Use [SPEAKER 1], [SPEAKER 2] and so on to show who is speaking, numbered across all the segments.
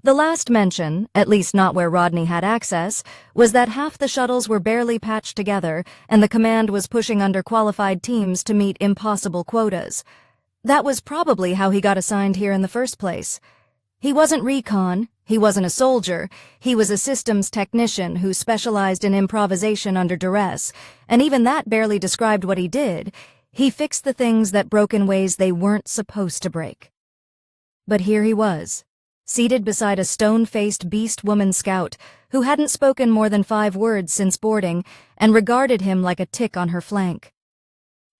[SPEAKER 1] The last mention, at least not where Rodney had access, was that half the shuttles were barely patched together and the command was pushing underqualified teams to meet impossible quotas. That was probably how he got assigned here in the first place. He wasn't recon, he wasn't a soldier, he was a systems technician who specialized in improvisation under duress, and even that barely described what he did. He fixed the things that broke in ways they weren't supposed to break. But here he was, seated beside a stone-faced beast woman scout who hadn't spoken more than 5 words since boarding and regarded him like a tick on her flank.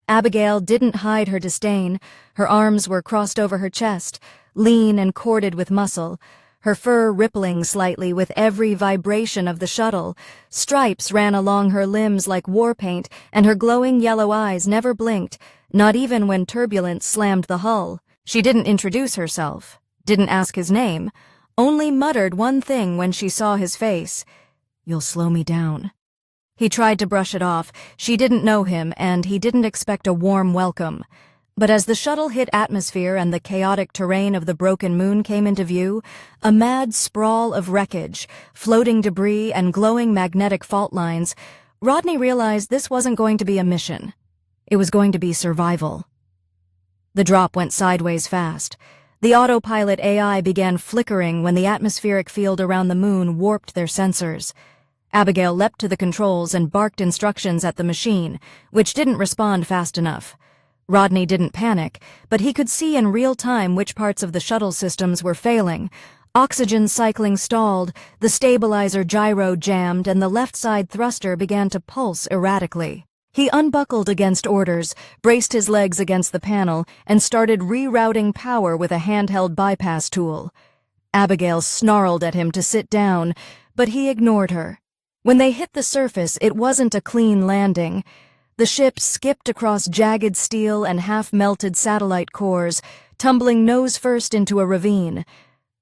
[SPEAKER 1] Abigail didn't hide her disdain. Her arms were crossed over her chest, lean and corded with muscle, her fur rippling slightly with every vibration of the shuttle. Stripes ran along her limbs like war paint, and her glowing yellow eyes never blinked, not even when turbulence slammed the hull. She didn't introduce herself, didn't ask his name, only muttered one thing when she saw his face. "You'll slow me down." He tried to brush it off. She didn't know him, and he didn't expect a warm welcome. But as the shuttle hit atmosphere and the chaotic terrain of the broken moon came into view, a mad sprawl of wreckage, floating debris and glowing magnetic fault lines, Rodney realized this wasn't going to be a mission. It was going to be survival. The drop went sideways fast. The autopilot AI began flickering when the atmospheric field around the moon warped their sensors. Abigail leapt to the controls and barked instructions at the machine, which didn't respond fast enough. Rodney didn't panic, but he could see in real time which parts of the shuttle systems were failing. Oxygen cycling stalled, the stabilizer gyro jammed, and the left side thruster began to pulse erratically. He unbuckled against orders, braced his legs against the panel, and started rerouting power with a handheld bypass tool. Abigail snarled at him to sit down, but he ignored her. When they hit the surface, it wasn't a clean landing. The ship skipped across jagged steel and half-melted satellite cores, tumbling nose-first into a ravine.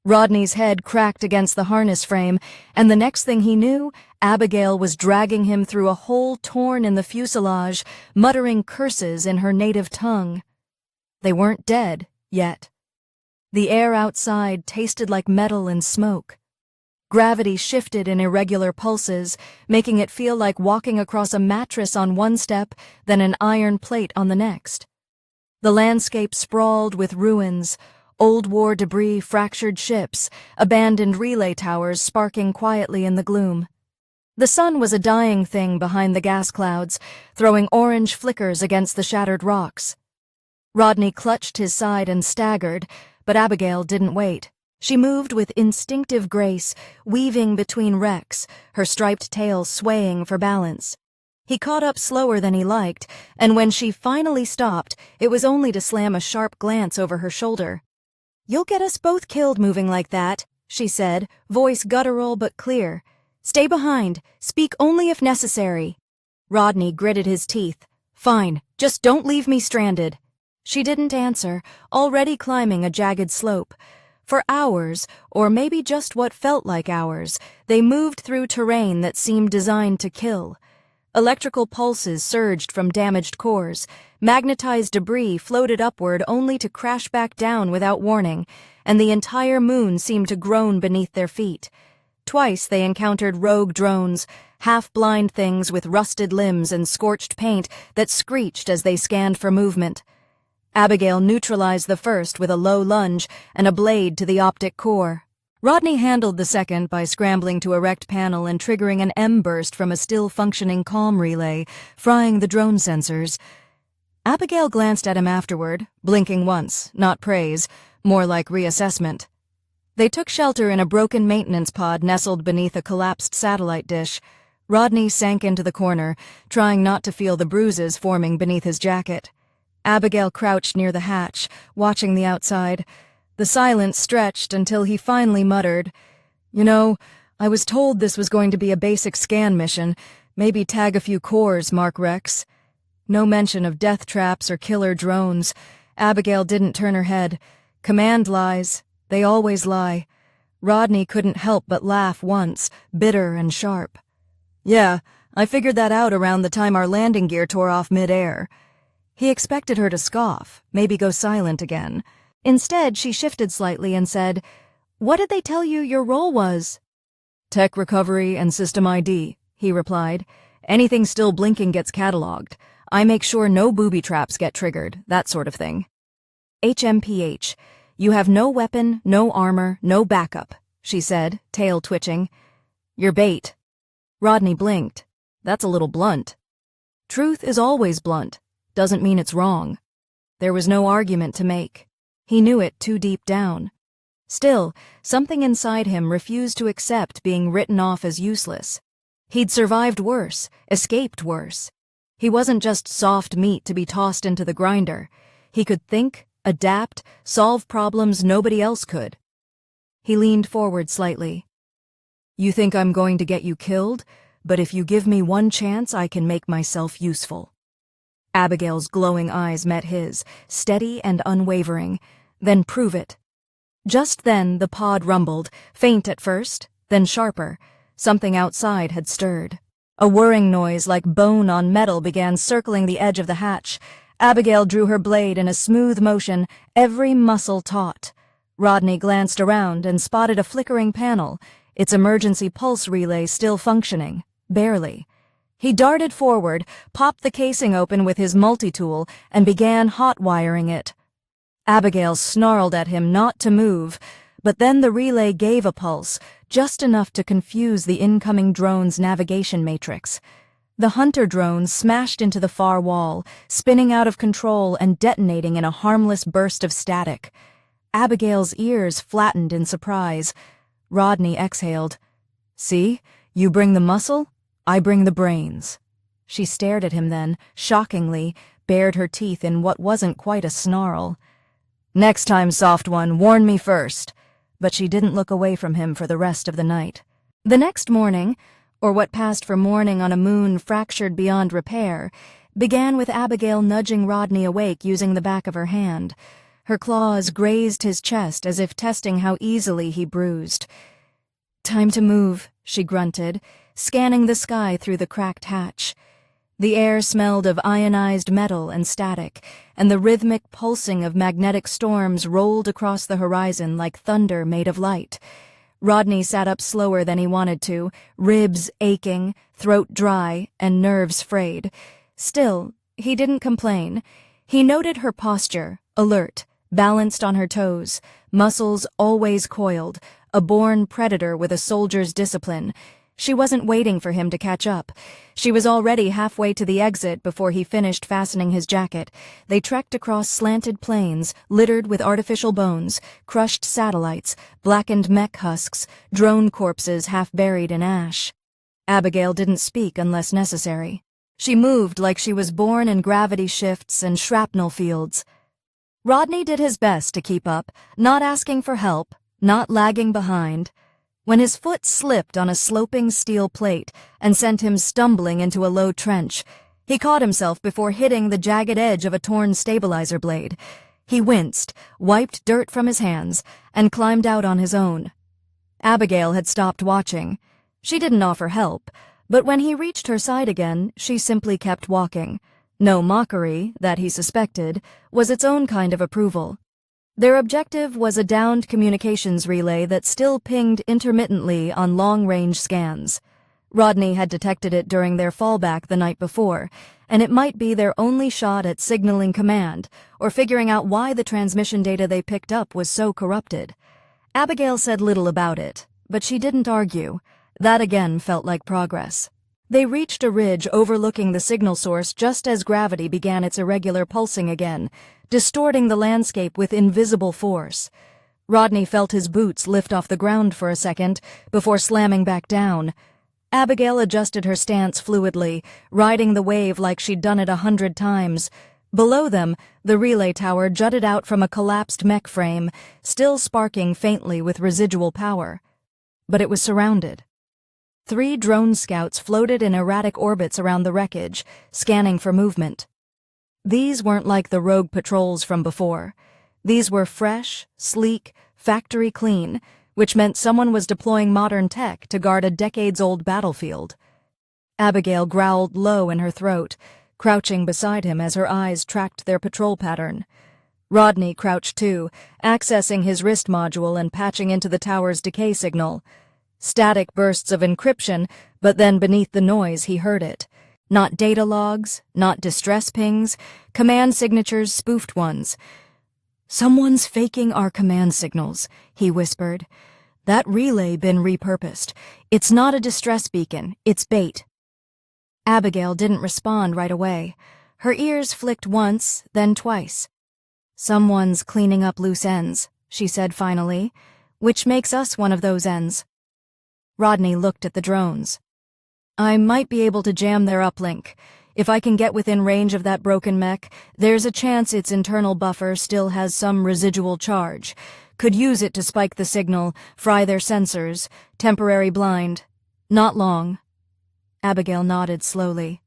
[SPEAKER 1] Rodney's head cracked against the harness frame, and the next thing he knew, Abigail was dragging him through a hole torn in the fuselage, muttering curses in her native tongue. They weren't dead, yet. The air outside tasted like metal and smoke. Gravity shifted in irregular pulses, making it feel like walking across a mattress on one step, then an iron plate on the next. The landscape sprawled with ruins, old war debris, fractured ships, abandoned relay towers sparking quietly in the gloom. The sun was a dying thing behind the gas clouds, throwing orange flickers against the shattered rocks. Rodney clutched his side and staggered, but Abigail didn't wait. She moved with instinctive grace, weaving between wrecks, her striped tail swaying for balance. He caught up slower than he liked, and when she finally stopped, it was only to slam a sharp glance over her shoulder. "You'll get us both killed moving like that," she said, voice guttural but clear. "Stay behind. Speak only if necessary." Rodney gritted his teeth. "Fine, just don't leave me stranded." She didn't answer, already climbing a jagged slope. For hours, or maybe just what felt like hours, they moved through terrain that seemed designed to kill. Electrical pulses surged from damaged cores. Magnetized debris floated upward only to crash back down without warning, and the entire moon seemed to groan beneath their feet. Twice they encountered rogue drones, half-blind things with rusted limbs and scorched paint that screeched as they scanned for movement. Abigail neutralized the first with a low lunge and a blade to the optic core. Rodney handled the second by scrambling to erect panel and triggering an M-burst from a still-functioning comm relay, frying the drone sensors. Abigail glanced at him afterward, blinking once, not praise, more like reassessment. They took shelter in a broken maintenance pod nestled beneath a collapsed satellite dish. Rodney sank into the corner, trying not to feel the bruises forming beneath his jacket. Abigail crouched near the hatch, watching the outside. The silence stretched until he finally muttered, "You know, I was told this was going to be a basic scan mission, maybe tag a few cores, Mark Rex." No mention of death traps or killer drones. Abigail didn't turn her head. Command lies. They always lie. Rodney couldn't help but laugh once, bitter and sharp. "Yeah, I figured that out around the time our landing gear tore off mid-air." He expected her to scoff, maybe go silent again. Instead, she shifted slightly and said, What did they tell you your role was? Tech recovery and system ID, he replied. Anything still blinking gets cataloged. I make sure no booby traps get triggered, that sort of thing. HMPH. You have no weapon, no armor, no backup, she said, tail twitching. You're bait. Rodney blinked. That's a little blunt. Truth is always blunt. Doesn't mean it's wrong. There was no argument to make. He knew it too deep down. Still, something inside him refused to accept being written off as useless. He'd survived worse, escaped worse. He wasn't just soft meat to be tossed into the grinder. He could think, adapt, solve problems nobody else could. He leaned forward slightly. You think I'm going to get you killed, but if you give me one chance, I can make myself useful. Abigail's glowing eyes met his, steady and unwavering. Then prove it. Just then the pod rumbled, faint at first, then sharper. Something outside had stirred. A whirring noise like bone on metal began circling the edge of the hatch. Abigail drew her blade in a smooth motion, every muscle taut. Rodney glanced around and spotted a flickering panel, its emergency pulse relay still functioning, barely. He darted forward, popped the casing open with his multi-tool, and began hot-wiring it. Abigail snarled at him not to move, but then the relay gave a pulse, just enough to confuse the incoming drone's navigation matrix. The hunter drone smashed into the far wall, spinning out of control and detonating in a harmless burst of static. Abigail's ears flattened in surprise. Rodney exhaled. See, you bring the muscle, I bring the brains. She stared at him then, shockingly, bared her teeth in what wasn't quite a snarl. Next time, soft one, warn me first. But she didn't look away from him for the rest of the night. The next morning, or what passed for morning on a moon fractured beyond repair, began with Abigail nudging Rodney awake using the back of her hand. Her claws grazed his chest as if testing how easily he bruised. Time to move, she grunted, scanning the sky through the cracked hatch. The air smelled of ionized metal and static, and the rhythmic pulsing of magnetic storms rolled across the horizon like thunder made of light. Rodney sat up slower than he wanted to, ribs aching, throat dry, and nerves frayed. Still, he didn't complain. He noted her posture, alert, balanced on her toes, muscles always coiled, a born predator with a soldier's discipline. She wasn't waiting for him to catch up. She was already halfway to the exit before he finished fastening his jacket. They trekked across slanted plains, littered with artificial bones, crushed satellites, blackened mech husks, drone corpses half buried in ash. Abigail didn't speak unless necessary. She moved like she was born in gravity shifts and shrapnel fields. Rodney did his best to keep up, not asking for help, not lagging behind. When his foot slipped on a sloping steel plate and sent him stumbling into a low trench, he caught himself before hitting the jagged edge of a torn stabilizer blade. He winced, wiped dirt from his hands, and climbed out on his own. Abigail had stopped watching. She didn't offer help, but when he reached her side again, she simply kept walking. No mockery, that he suspected, was its own kind of approval. Their objective was a downed communications relay that still pinged intermittently on long-range scans. Rodney had detected it during their fallback the night before, and it might be their only shot at signaling command or figuring out why the transmission data they picked up was so corrupted. Abigail said little about it, but she didn't argue. That again felt like progress. They reached a ridge overlooking the signal source just as gravity began its irregular pulsing again, distorting the landscape with invisible force. Rodney felt his boots lift off the ground for a second before slamming back down. Abigail adjusted her stance fluidly, riding the wave like she'd done it 100 times. Below them, the relay tower jutted out from a collapsed mech frame, still sparking faintly with residual power. But it was surrounded. 3 drone scouts floated in erratic orbits around the wreckage, scanning for movement. These weren't like the rogue patrols from before. These were fresh, sleek, factory clean, which meant someone was deploying modern tech to guard a decades-old battlefield. Abigail growled low in her throat, crouching beside him as her eyes tracked their patrol pattern. Rodney crouched too, accessing his wrist module and patching into the tower's decay signal. Static bursts of encryption, but then beneath the noise he heard it. Not data logs, not distress pings, command signatures, spoofed ones. "Someone's faking our command signals," he whispered. "That relay been repurposed. It's not a distress beacon, it's bait." Abigail didn't respond right away. Her ears flicked once, then twice. "Someone's cleaning up loose ends," she said finally, "which makes us one of those ends." Rodney looked at the drones. "I might be able to jam their uplink. If I can get within range of that broken mech, there's a chance its internal buffer still has some residual charge. Could use it to spike the signal, fry their sensors, temporary blind. Not long." Abigail nodded slowly.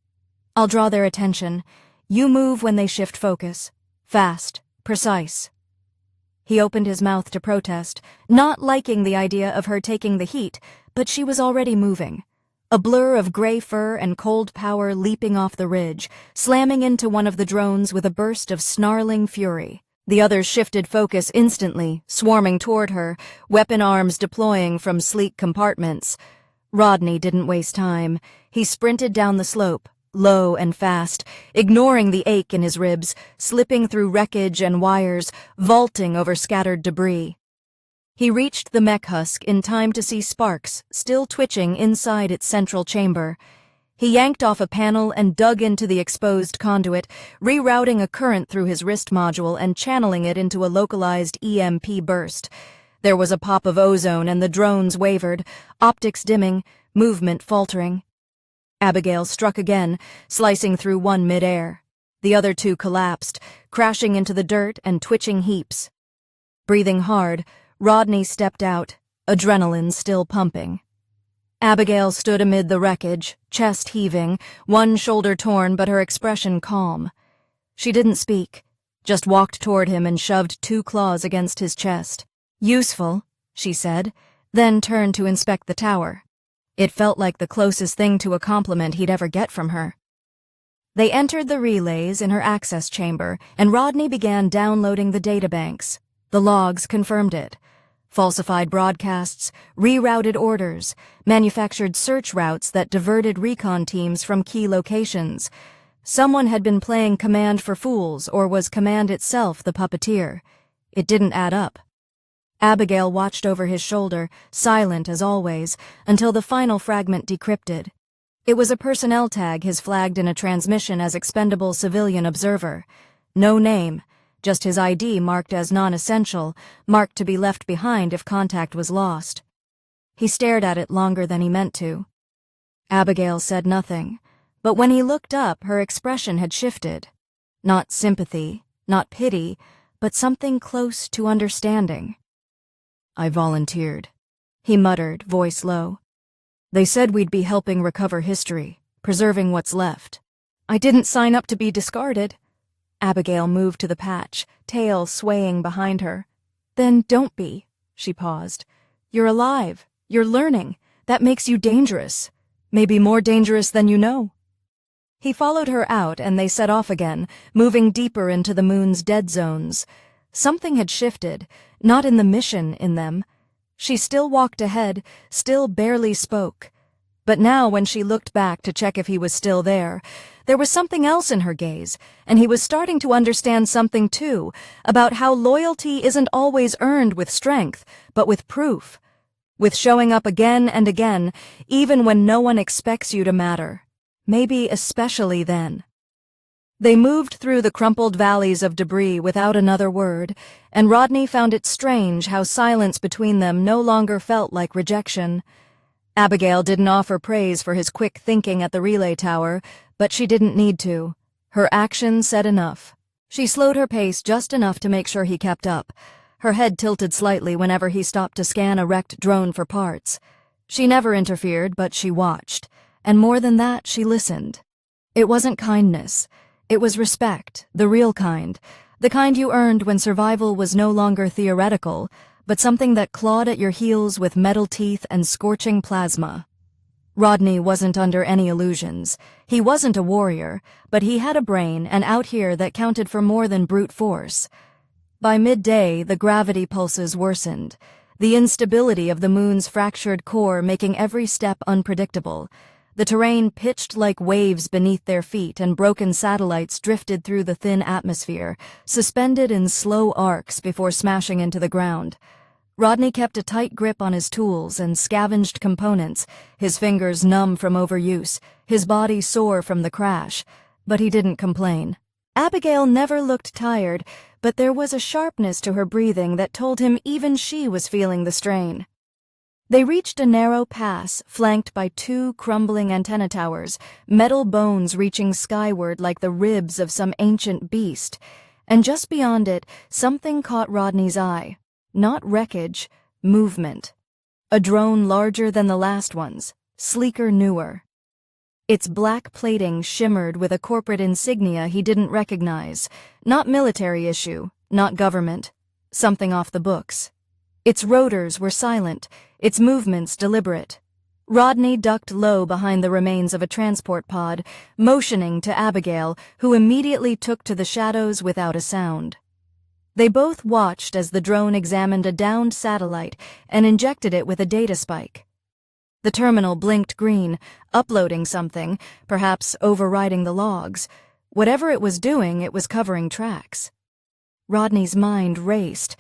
[SPEAKER 1] "I'll draw their attention. You move when they shift focus. Fast, precise." He opened his mouth to protest, not liking the idea of her taking the heat, but she was already moving. A blur of gray fur and cold power leaping off the ridge, slamming into one of the drones with a burst of snarling fury. The others shifted focus instantly, swarming toward her, weapon arms deploying from sleek compartments. Rodney didn't waste time. He sprinted down the slope, low and fast, ignoring the ache in his ribs, slipping through wreckage and wires, vaulting over scattered debris. He reached the mech husk in time to see sparks still twitching inside its central chamber. He yanked off a panel and dug into the exposed conduit, rerouting a current through his wrist module and channeling it into a localized EMP burst. There was a pop of ozone and the drones wavered, optics dimming, movement faltering. Abigail struck again, slicing through one midair. The other two collapsed, crashing into the dirt and twitching heaps. Breathing hard, Rodney stepped out, adrenaline still pumping. Abigail stood amid the wreckage, chest heaving, one shoulder torn but her expression calm. She didn't speak, just walked toward him and shoved two claws against his chest. "Useful," she said, then turned to inspect the tower. It felt like the closest thing to a compliment he'd ever get from her. They entered the relays in her access chamber, and Rodney began downloading the databanks. The logs confirmed it. Falsified broadcasts, rerouted orders, manufactured search routes that diverted recon teams from key locations. Someone had been playing Command for fools, or was Command itself the puppeteer? It didn't add up. Abigail watched over his shoulder, silent as always, until the final fragment decrypted. It was a personnel tag his flagged in a transmission as expendable civilian observer. No name. Just his ID marked as non-essential, marked to be left behind if contact was lost. He stared at it longer than he meant to. Abigail said nothing, but when he looked up, her expression had shifted. Not sympathy, not pity, but something close to understanding. "I volunteered," he muttered, voice low. "They said we'd be helping recover history, preserving what's left. I didn't sign up to be discarded." Abigail moved to the patch, tail swaying behind her. "Then don't be," she paused. "You're alive. You're learning. That makes you dangerous. Maybe more dangerous than you know." He followed her out and they set off again, moving deeper into the moon's dead zones. Something had shifted, not in the mission in them. She still walked ahead, still barely spoke. But now when she looked back to check if he was still there was something else in her gaze, and he was starting to understand something too, about how loyalty isn't always earned with strength, but with proof. With showing up again and again, even when no one expects you to matter. Maybe especially then. They moved through the crumpled valleys of debris without another word, and Rodney found it strange how silence between them no longer felt like rejection. Abigail didn't offer praise for his quick thinking at the relay tower, but she didn't need to. Her action said enough. She slowed her pace just enough to make sure he kept up. Her head tilted slightly whenever he stopped to scan a wrecked drone for parts. She never interfered, but she watched. And more than that, she listened. It wasn't kindness. It was respect, the real kind. The kind you earned when survival was no longer theoretical, but something that clawed at your heels with metal teeth and scorching plasma. Rodney wasn't under any illusions. He wasn't a warrior, but he had a brain and out here that counted for more than brute force. By midday, the gravity pulses worsened, the instability of the moon's fractured core making every step unpredictable. The terrain pitched like waves beneath their feet, and broken satellites drifted through the thin atmosphere, suspended in slow arcs before smashing into the ground. Rodney kept a tight grip on his tools and scavenged components, his fingers numb from overuse, his body sore from the crash, but he didn't complain. Abigail never looked tired, but there was a sharpness to her breathing that told him even she was feeling the strain. They reached a narrow pass flanked by 2 crumbling antenna towers, metal bones reaching skyward like the ribs of some ancient beast, and just beyond it, something caught Rodney's eye. Not wreckage, movement. A drone larger than the last ones, sleeker, newer. Its black plating shimmered with a corporate insignia he didn't recognize. Not military issue, not government. Something off the books. Its rotors were silent, its movements deliberate. Rodney ducked low behind the remains of a transport pod, motioning to Abigail, who immediately took to the shadows without a sound. They both watched as the drone examined a downed satellite and injected it with a data spike. The terminal blinked green, uploading something, perhaps overriding the logs. Whatever it was doing, it was covering tracks. Rodney's mind raced.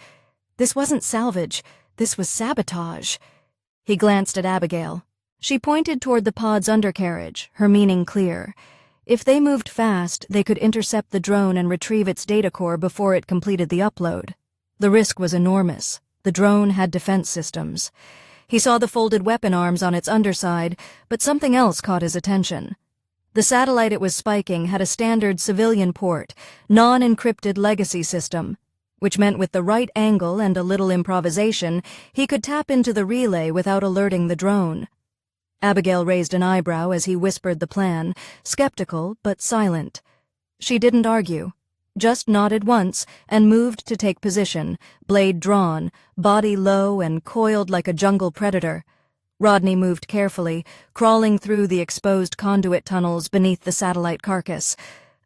[SPEAKER 1] This wasn't salvage, this was sabotage. He glanced at Abigail. She pointed toward the pod's undercarriage, her meaning clear. If they moved fast, they could intercept the drone and retrieve its data core before it completed the upload. The risk was enormous. The drone had defense systems. He saw the folded weapon arms on its underside, but something else caught his attention. The satellite it was spiking had a standard civilian port, non-encrypted legacy system, which meant with the right angle and a little improvisation, he could tap into the relay without alerting the drone. Abigail raised an eyebrow as he whispered the plan, skeptical but silent. She didn't argue, just nodded once and moved to take position, blade drawn, body low and coiled like a jungle predator. Rodney moved carefully, crawling through the exposed conduit tunnels beneath the satellite carcass.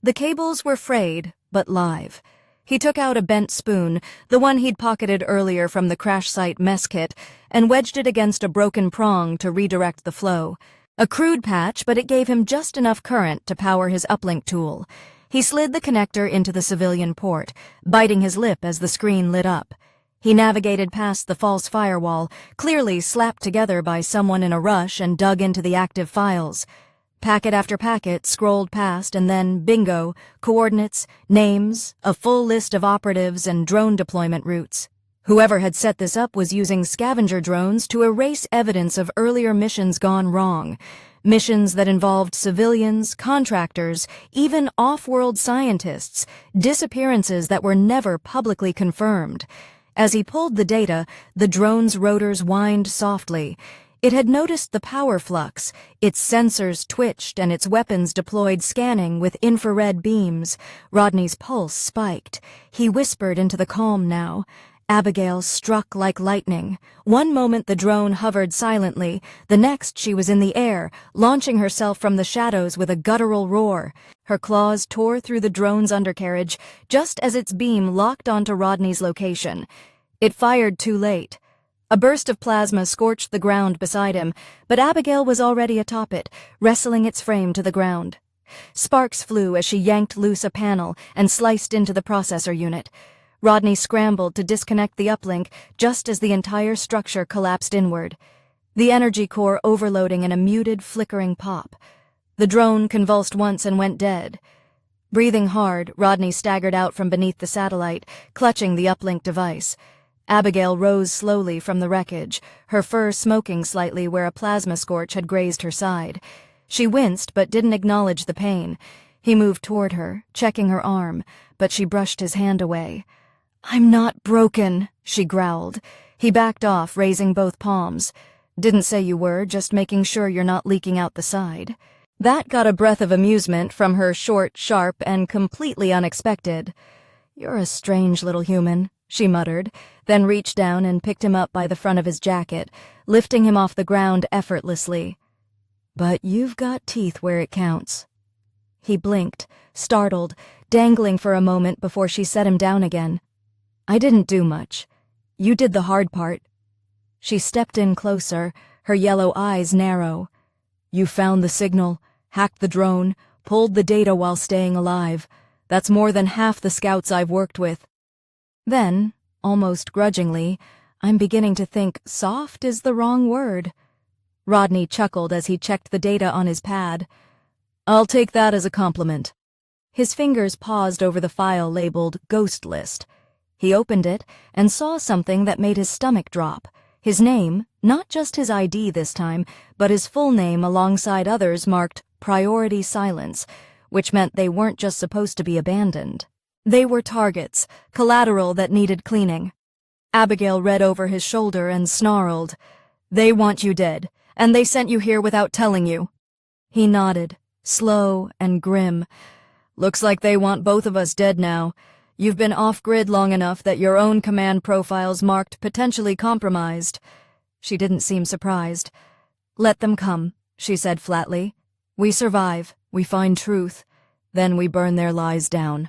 [SPEAKER 1] The cables were frayed, but live. He took out a bent spoon, the one he'd pocketed earlier from the crash site mess kit, and wedged it against a broken prong to redirect the flow. A crude patch, but it gave him just enough current to power his uplink tool. He slid the connector into the civilian port, biting his lip as the screen lit up. He navigated past the false firewall, clearly slapped together by someone in a rush, and dug into the active files. Packet after packet scrolled past, and then, bingo, coordinates, names, a full list of operatives and drone deployment routes. Whoever had set this up was using scavenger drones to erase evidence of earlier missions gone wrong. Missions that involved civilians, contractors, even off-world scientists, disappearances that were never publicly confirmed. As he pulled the data, the drone's rotors whined softly. It had noticed the power flux, its sensors twitched and its weapons deployed scanning with infrared beams. Rodney's pulse spiked. He whispered into the calm now. Abigail struck like lightning. One moment the drone hovered silently, the next she was in the air, launching herself from the shadows with a guttural roar. Her claws tore through the drone's undercarriage just as its beam locked onto Rodney's location. It fired too late. A burst of plasma scorched the ground beside him, but Abigail was already atop it, wrestling its frame to the ground. Sparks flew as she yanked loose a panel and sliced into the processor unit. Rodney scrambled to disconnect the uplink just as the entire structure collapsed inward, the energy core overloading in a muted, flickering pop. The drone convulsed once and went dead. Breathing hard, Rodney staggered out from beneath the satellite, clutching the uplink device. Abigail rose slowly from the wreckage, her fur smoking slightly where a plasma scorch had grazed her side. She winced but didn't acknowledge the pain. He moved toward her, checking her arm, but she brushed his hand away. "I'm not broken," she growled. He backed off, raising both palms. "Didn't say you were, just making sure you're not leaking out the side." That got a breath of amusement from her, short, sharp, and completely unexpected. "You're a strange little human," she muttered, then reached down and picked him up by the front of his jacket, lifting him off the ground effortlessly. "But you've got teeth where it counts." He blinked, startled, dangling for a moment before she set him down again. I didn't do much. You did the hard part. She stepped in closer, her yellow eyes narrow. You found the signal, hacked the drone, pulled the data while staying alive. That's more than half the scouts I've worked with. Then, almost grudgingly, I'm beginning to think soft is the wrong word. Rodney chuckled as he checked the data on his pad. I'll take that as a compliment. His fingers paused over the file labeled Ghost List. He opened it and saw something that made his stomach drop. His name, not just his ID this time, but his full name alongside others marked Priority Silence, which meant they weren't just supposed to be abandoned. They were targets, collateral that needed cleaning. Abigail read over his shoulder and snarled, They want you dead, and they sent you here without telling you. He nodded, slow and grim. Looks like they want both of us dead now. You've been off-grid long enough that your own command profile's marked potentially compromised. She didn't seem surprised. Let them come, she said flatly. We survive, we find truth, then we burn their lies down.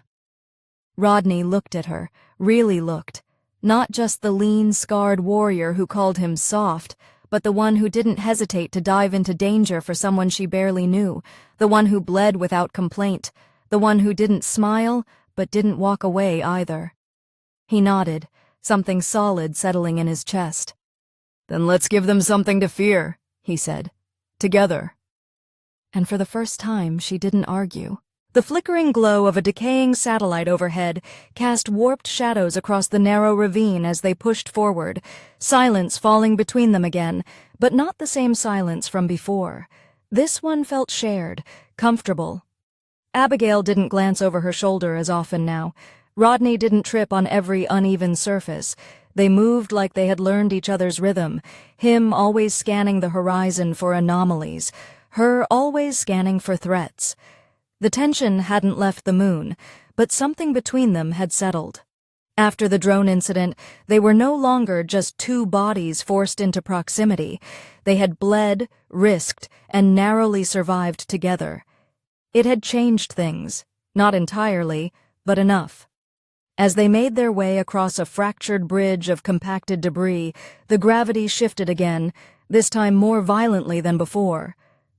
[SPEAKER 1] Rodney looked at her, really looked. Not just the lean, scarred warrior who called him soft, but the one who didn't hesitate to dive into danger for someone she barely knew, the one who bled without complaint, the one who didn't smile, but didn't walk away either. He nodded, something solid settling in his chest. Then let's give them something to fear, he said. Together. And for the first time, she didn't argue. The flickering glow of a decaying satellite overhead cast warped shadows across the narrow ravine as they pushed forward, silence falling between them again, but not the same silence from before. This one felt shared, comfortable. Abigail didn't glance over her shoulder as often now. Rodney didn't trip on every uneven surface. They moved like they had learned each other's rhythm, him always scanning the horizon for anomalies, her always scanning for threats. The tension hadn't left the moon, but something between them had settled. After the drone incident, they were no longer just two bodies forced into proximity. They had bled, risked, and narrowly survived together. It had changed things, not entirely, but enough. As they made their way across a fractured bridge of compacted debris, the gravity shifted again, this time more violently than before.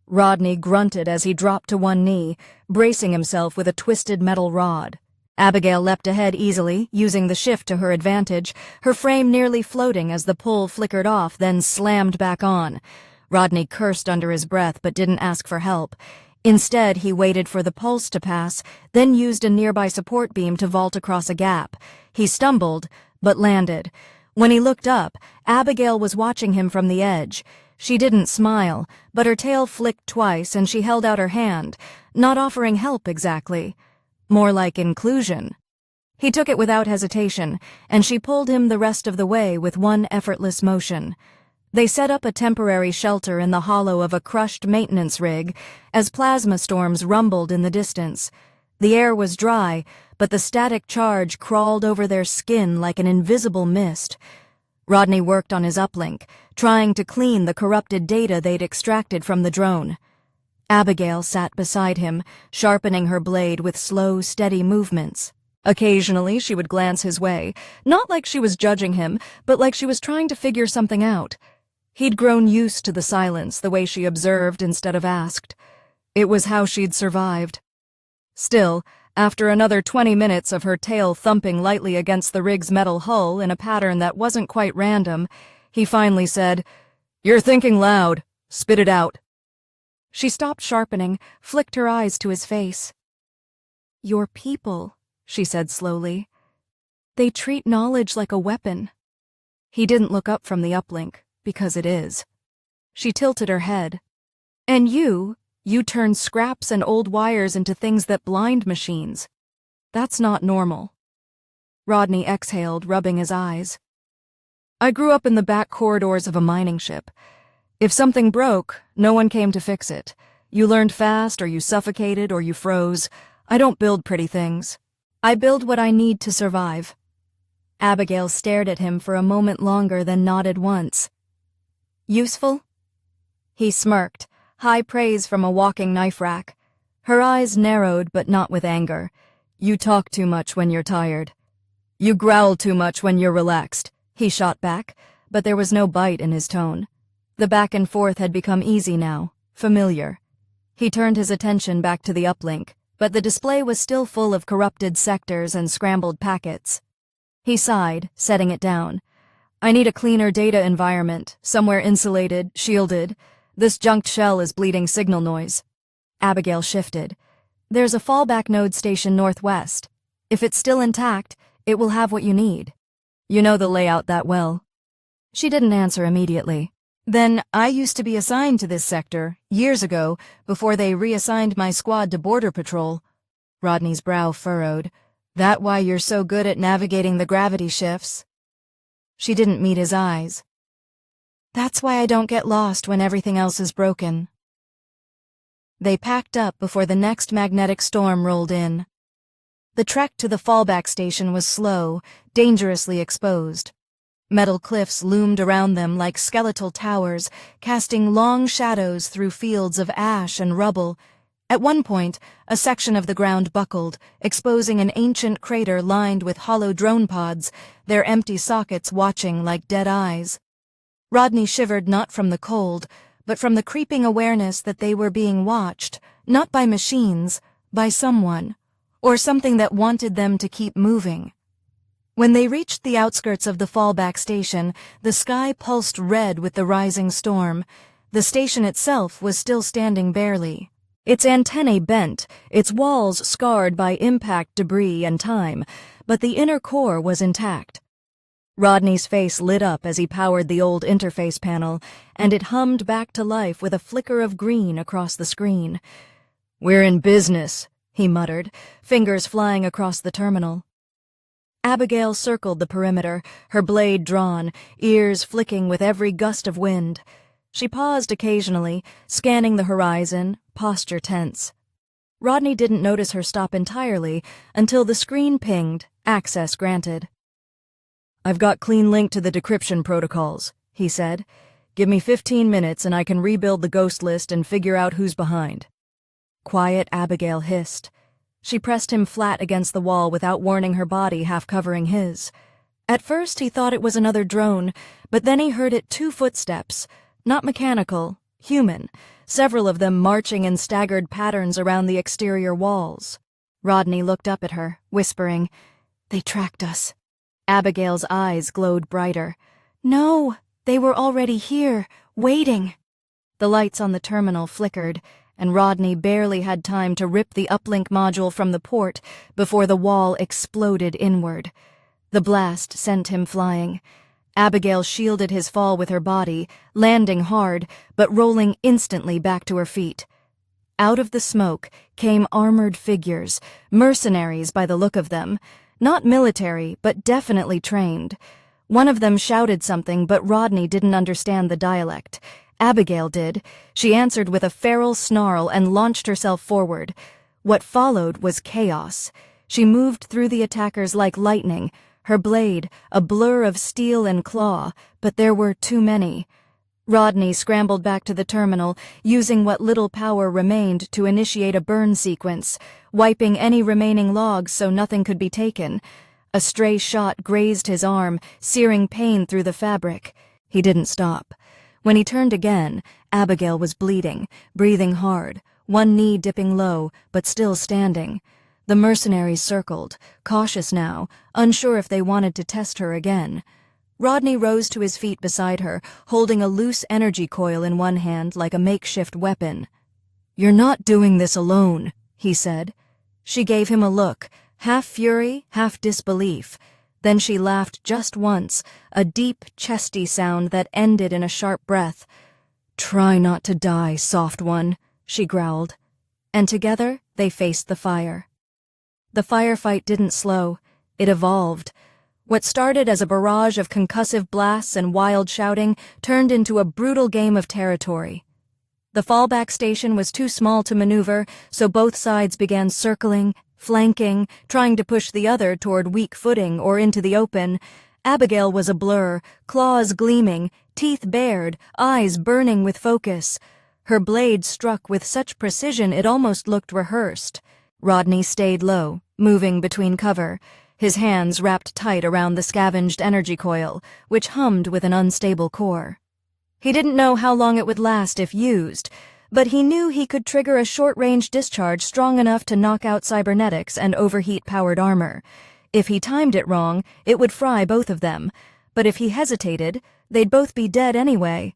[SPEAKER 1] Rodney grunted as he dropped to one knee, bracing himself with a twisted metal rod. Abigail leapt ahead easily, using the shift to her advantage, her frame nearly floating as the pull flickered off, then slammed back on. Rodney cursed under his breath but didn't ask for help. Instead, he waited for the pulse to pass, then used a nearby support beam to vault across a gap. He stumbled, but landed. When he looked up, Abigail was watching him from the edge. She didn't smile, but her tail flicked twice and she held out her hand, not offering help exactly. More like inclusion. He took it without hesitation, and she pulled him the rest of the way with one effortless motion. They set up a temporary shelter in the hollow of a crushed maintenance rig as plasma storms rumbled in the distance. The air was dry, but the static charge crawled over their skin like an invisible mist. Rodney worked on his uplink, trying to clean the corrupted data they'd extracted from the drone. Abigail sat beside him, sharpening her blade with slow, steady movements. Occasionally she would glance his way, not like she was judging him, but like she was trying to figure something out. He'd grown used to the silence, the way she observed instead of asked. It was how she'd survived. Still, after another 20 minutes of her tail thumping lightly against the rig's metal hull in a pattern that wasn't quite random, he finally said, "You're thinking loud. Spit it out." She stopped sharpening, flicked her eyes to his face. "Your people," she said slowly. "They treat knowledge like a weapon." He didn't look up from the uplink, because it is. She tilted her head. "And you turn scraps and old wires into things that blind machines. That's not normal." Rodney exhaled, rubbing his eyes. "I grew up in the back corridors of a mining ship. If something broke, no one came to fix it. You learned fast, or you suffocated, or you froze. I don't build pretty things. I build what I need to survive." Abigail stared at him for a moment longer, then nodded once. "Useful?" He smirked, high praise from a walking knife rack. Her eyes narrowed, but not with anger. "You talk too much when you're tired." You growl too much when you're relaxed, he shot back, but there was no bite in his tone. The back and forth had become easy now, familiar. He turned his attention back to the uplink, but the display was still full of corrupted sectors and scrambled packets. He sighed, setting it down. I need a cleaner data environment, somewhere insulated, shielded. This junked shell is bleeding signal noise. Abigail shifted. There's a fallback node station northwest. If it's still intact, it will have what you need. You know the layout that well. She didn't answer immediately. Then I used to be assigned to this sector, years ago, before they reassigned my squad to Border Patrol. Rodney's brow furrowed. That why you're so good at navigating the gravity shifts? She didn't meet his eyes. That's why I don't get lost when everything else is broken. They packed up before the next magnetic storm rolled in. The trek to the fallback station was slow, dangerously exposed. Metal cliffs loomed around them like skeletal towers, casting long shadows through fields of ash and rubble. At one point, a section of the ground buckled, exposing an ancient crater lined with hollow drone pods, their empty sockets watching like dead eyes. Rodney shivered not from the cold, but from the creeping awareness that they were being watched, not by machines, by someone, or something that wanted them to keep moving. When they reached the outskirts of the fallback station, the sky pulsed red with the rising storm. The station itself was still standing barely. Its antennae bent, its walls scarred by impact, debris, and time, but the inner core was intact. Rodney's face lit up as he powered the old interface panel, and it hummed back to life with a flicker of green across the screen. "We're in business," he muttered, fingers flying across the terminal. Abigail circled the perimeter, her blade drawn, ears flicking with every gust of wind. She paused occasionally, scanning the horizon, posture tense. Rodney didn't notice her stop entirely until the screen pinged, access granted. "I've got clean link to the decryption protocols," he said. "Give me 15 minutes and I can rebuild the ghost list and figure out who's behind." Quiet Abigail hissed. She pressed him flat against the wall without warning her body half covering his. At first he thought it was another drone, but then he heard it 2 footsteps, not mechanical, human, several of them marching in staggered patterns around the exterior walls. Rodney looked up at her, whispering, "They tracked us." Abigail's eyes glowed brighter. "No, they were already here, waiting." The lights on the terminal flickered, and Rodney barely had time to rip the uplink module from the port before the wall exploded inward. The blast sent him flying. Abigail shielded his fall with her body, landing hard, but rolling instantly back to her feet. Out of the smoke came armored figures, mercenaries by the look of them. Not military, but definitely trained. One of them shouted something, but Rodney didn't understand the dialect. Abigail did. She answered with a feral snarl and launched herself forward. What followed was chaos. She moved through the attackers like lightning, her blade a blur of steel and claw, but there were too many. Rodney scrambled back to the terminal, using what little power remained to initiate a burn sequence, wiping any remaining logs so nothing could be taken. A stray shot grazed his arm, searing pain through the fabric. He didn't stop. When he turned again, Abigail was bleeding, breathing hard, one knee dipping low, but still standing. The mercenaries circled, cautious now, unsure if they wanted to test her again. Rodney rose to his feet beside her, holding a loose energy coil in one hand like a makeshift weapon. "You're not doing this alone," he said. She gave him a look, half fury, half disbelief. Then she laughed just once, a deep, chesty sound that ended in a sharp breath. "Try not to die, soft one," she growled. And together they faced the fire. The firefight didn't slow. It evolved. What started as a barrage of concussive blasts and wild shouting turned into a brutal game of territory. The fallback station was too small to maneuver, so both sides began circling, flanking, trying to push the other toward weak footing or into the open. Abigail was a blur, claws gleaming, teeth bared, eyes burning with focus. Her blade struck with such precision it almost looked rehearsed. Rodney stayed low, moving between cover. his hands wrapped tight around the scavenged energy coil, which hummed with an unstable core. He didn't know how long it would last if used, but he knew he could trigger a short-range discharge strong enough to knock out cybernetics and overheat powered armor. If he timed it wrong, it would fry both of them, but if he hesitated, they'd both be dead anyway.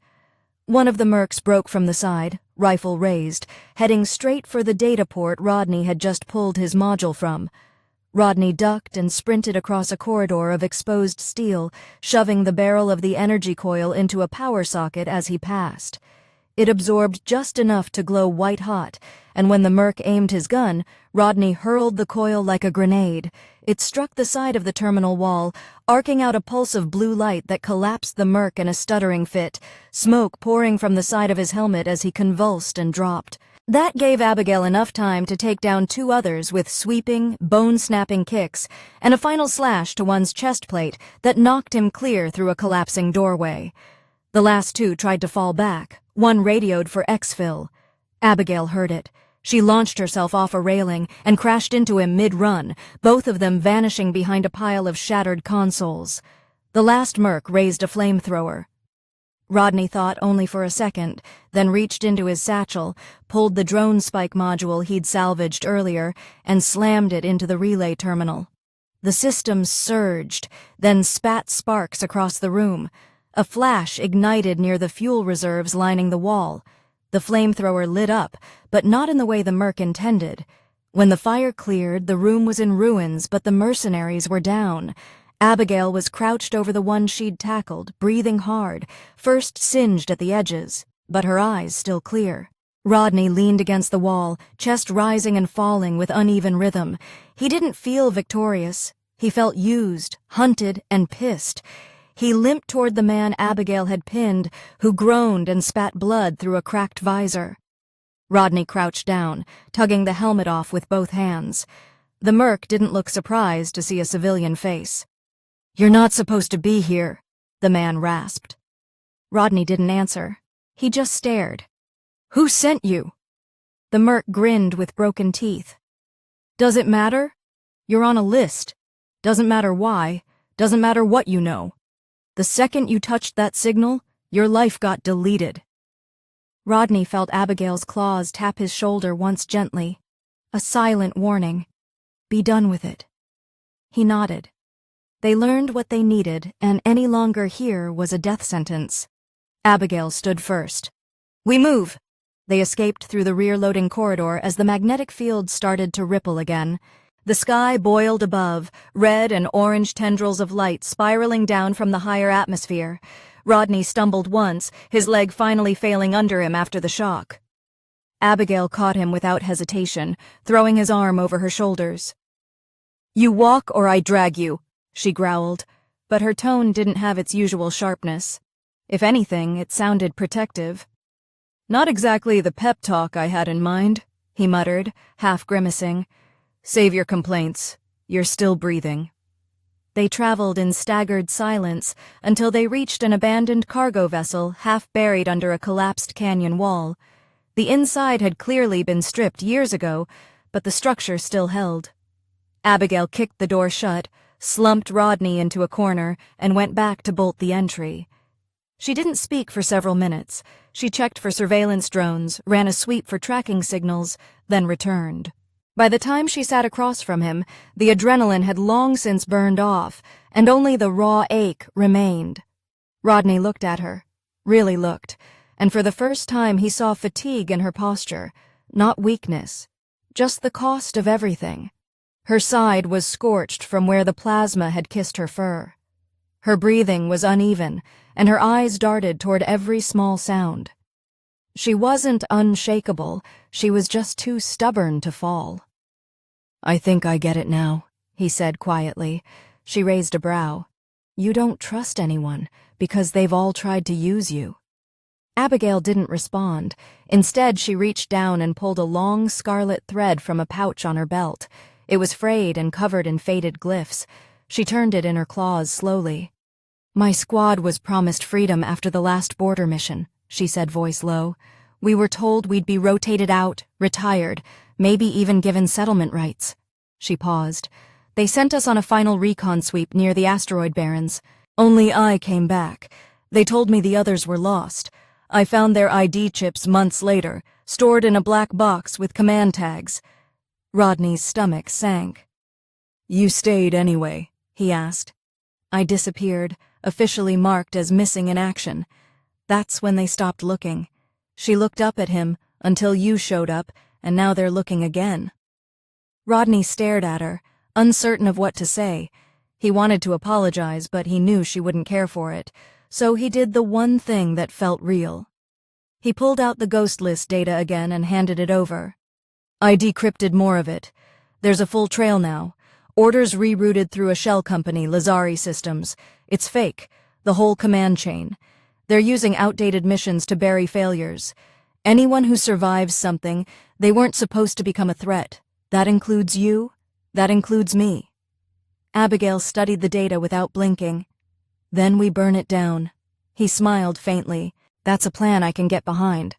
[SPEAKER 1] One of the mercs broke from the side, rifle raised, heading straight for the data port Rodney had just pulled his module from. Rodney ducked and sprinted across a corridor of exposed steel, shoving the barrel of the energy coil into a power socket as he passed. It absorbed just enough to glow white-hot, and when the merc aimed his gun, Rodney hurled the coil like a grenade. It struck the side of the terminal wall, arcing out a pulse of blue light that collapsed the merc in a stuttering fit, smoke pouring from the side of his helmet as he convulsed and dropped. That gave Abigail enough time to take down two others with sweeping, bone-snapping kicks, and a final slash to one's chest plate that knocked him clear through a collapsing doorway. The last two tried to fall back. One radioed for exfil. Abigail heard it. She launched herself off a railing and crashed into him mid-run, both of them vanishing behind a pile of shattered consoles. The last merc raised a flamethrower. Rodney thought only for a second, then reached into his satchel, pulled the drone spike module he'd salvaged earlier, and slammed it into the relay terminal. The system surged, then spat sparks across the room. A flash ignited near the fuel reserves lining the wall. The flamethrower lit up, but not in the way the merc intended. When the fire cleared, the room was in ruins, but the mercenaries were down. Abigail was crouched over the one she'd tackled, breathing hard, first singed at the edges, but her eyes still clear. Rodney leaned against the wall, chest rising and falling with uneven rhythm. He didn't feel victorious. He felt used, hunted, and pissed. He limped toward the man Abigail had pinned, who groaned and spat blood through a cracked visor. Rodney crouched down, tugging the helmet off with both hands. The merc didn't look surprised to see a civilian face. "You're not supposed to be here," the man rasped. Rodney didn't answer. He just stared. "Who sent you?" The merc grinned with broken teeth. "Does it matter? You're on a list. Doesn't matter why. Doesn't matter what you know. The second you touched that signal, your life got deleted." Rodney felt Abigail's claws tap his shoulder once gently. A silent warning. Be done with it. He nodded. They learned what they needed, and any longer here was a death sentence. Abigail stood first. "We move." They escaped through the rear-loading corridor as the magnetic field started to ripple again. The sky boiled above, red and orange tendrils of light spiraling down from the higher atmosphere. Rodney stumbled once, his leg finally failing under him after the shock. Abigail caught him without hesitation, throwing his arm over her shoulders. "You walk or I drag you," she growled, but her tone didn't have its usual sharpness. If anything, it sounded protective. "Not exactly the pep talk I had in mind," he muttered, half grimacing. "Save your complaints. You're still breathing." They traveled in staggered silence until they reached an abandoned cargo vessel half buried under a collapsed canyon wall. The inside had clearly been stripped years ago, but the structure still held. Abigail kicked the door shut, slumped Rodney into a corner, and went back to bolt the entry. She didn't speak for several minutes. She checked for surveillance drones, ran a sweep for tracking signals, then returned. By the time she sat across from him, the adrenaline had long since burned off, and only the raw ache remained. Rodney looked at her, really looked, and for the first time he saw fatigue in her posture, not weakness, just the cost of everything. Her side was scorched from where the plasma had kissed her fur. Her breathing was uneven, and her eyes darted toward every small sound. She wasn't unshakable, she was just too stubborn to fall. "I think I get it now," he said quietly. She raised a brow. "You don't trust anyone, because they've all tried to use you." Abigail didn't respond. Instead, she reached down and pulled a long scarlet thread from a pouch on her belt. It was frayed and covered in faded glyphs. She turned it in her claws slowly. "My squad was promised freedom after the last border mission," she said, voice low. "We were told we'd be rotated out, retired, maybe even given settlement rights." She paused. They sent us on a final recon sweep near the asteroid barrens. Only I came back. They told me the others were lost. I found their ID chips months later, stored in a black box with command tags. Rodney's stomach sank. "You stayed anyway?" he asked. I disappeared, officially marked as missing in action. That's when they stopped looking. She looked up at him until you showed up, and now they're looking again. Rodney stared at her, uncertain of what to say. He wanted to apologize, but he knew she wouldn't care for it, so he did the one thing that felt real. He pulled out the ghost list data again and handed it over. "I decrypted more of it. There's a full trail now. Orders rerouted through a shell company, Lazari Systems. It's fake, the whole command chain. They're using outdated missions to bury failures. Anyone who survives something, they weren't supposed to become a threat. That includes you. That includes me." Abigail studied the data without blinking. "Then we burn it down." He smiled faintly. "That's a plan I can get behind."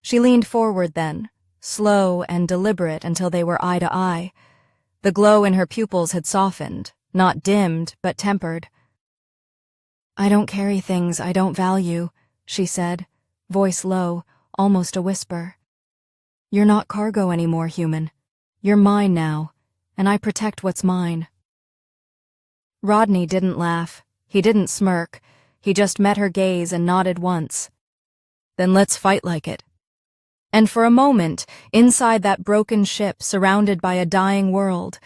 [SPEAKER 1] She leaned forward then, slow and deliberate until they were eye to eye. The glow in her pupils had softened, not dimmed, but tempered. "I don't carry things I don't value," she said, voice low, almost a whisper. "You're not cargo anymore, human. You're mine now, and I protect what's mine." Rodney didn't laugh. He didn't smirk. He just met her gaze and nodded once. "Then let's fight like it." And for a moment, inside that broken ship surrounded by a dying world,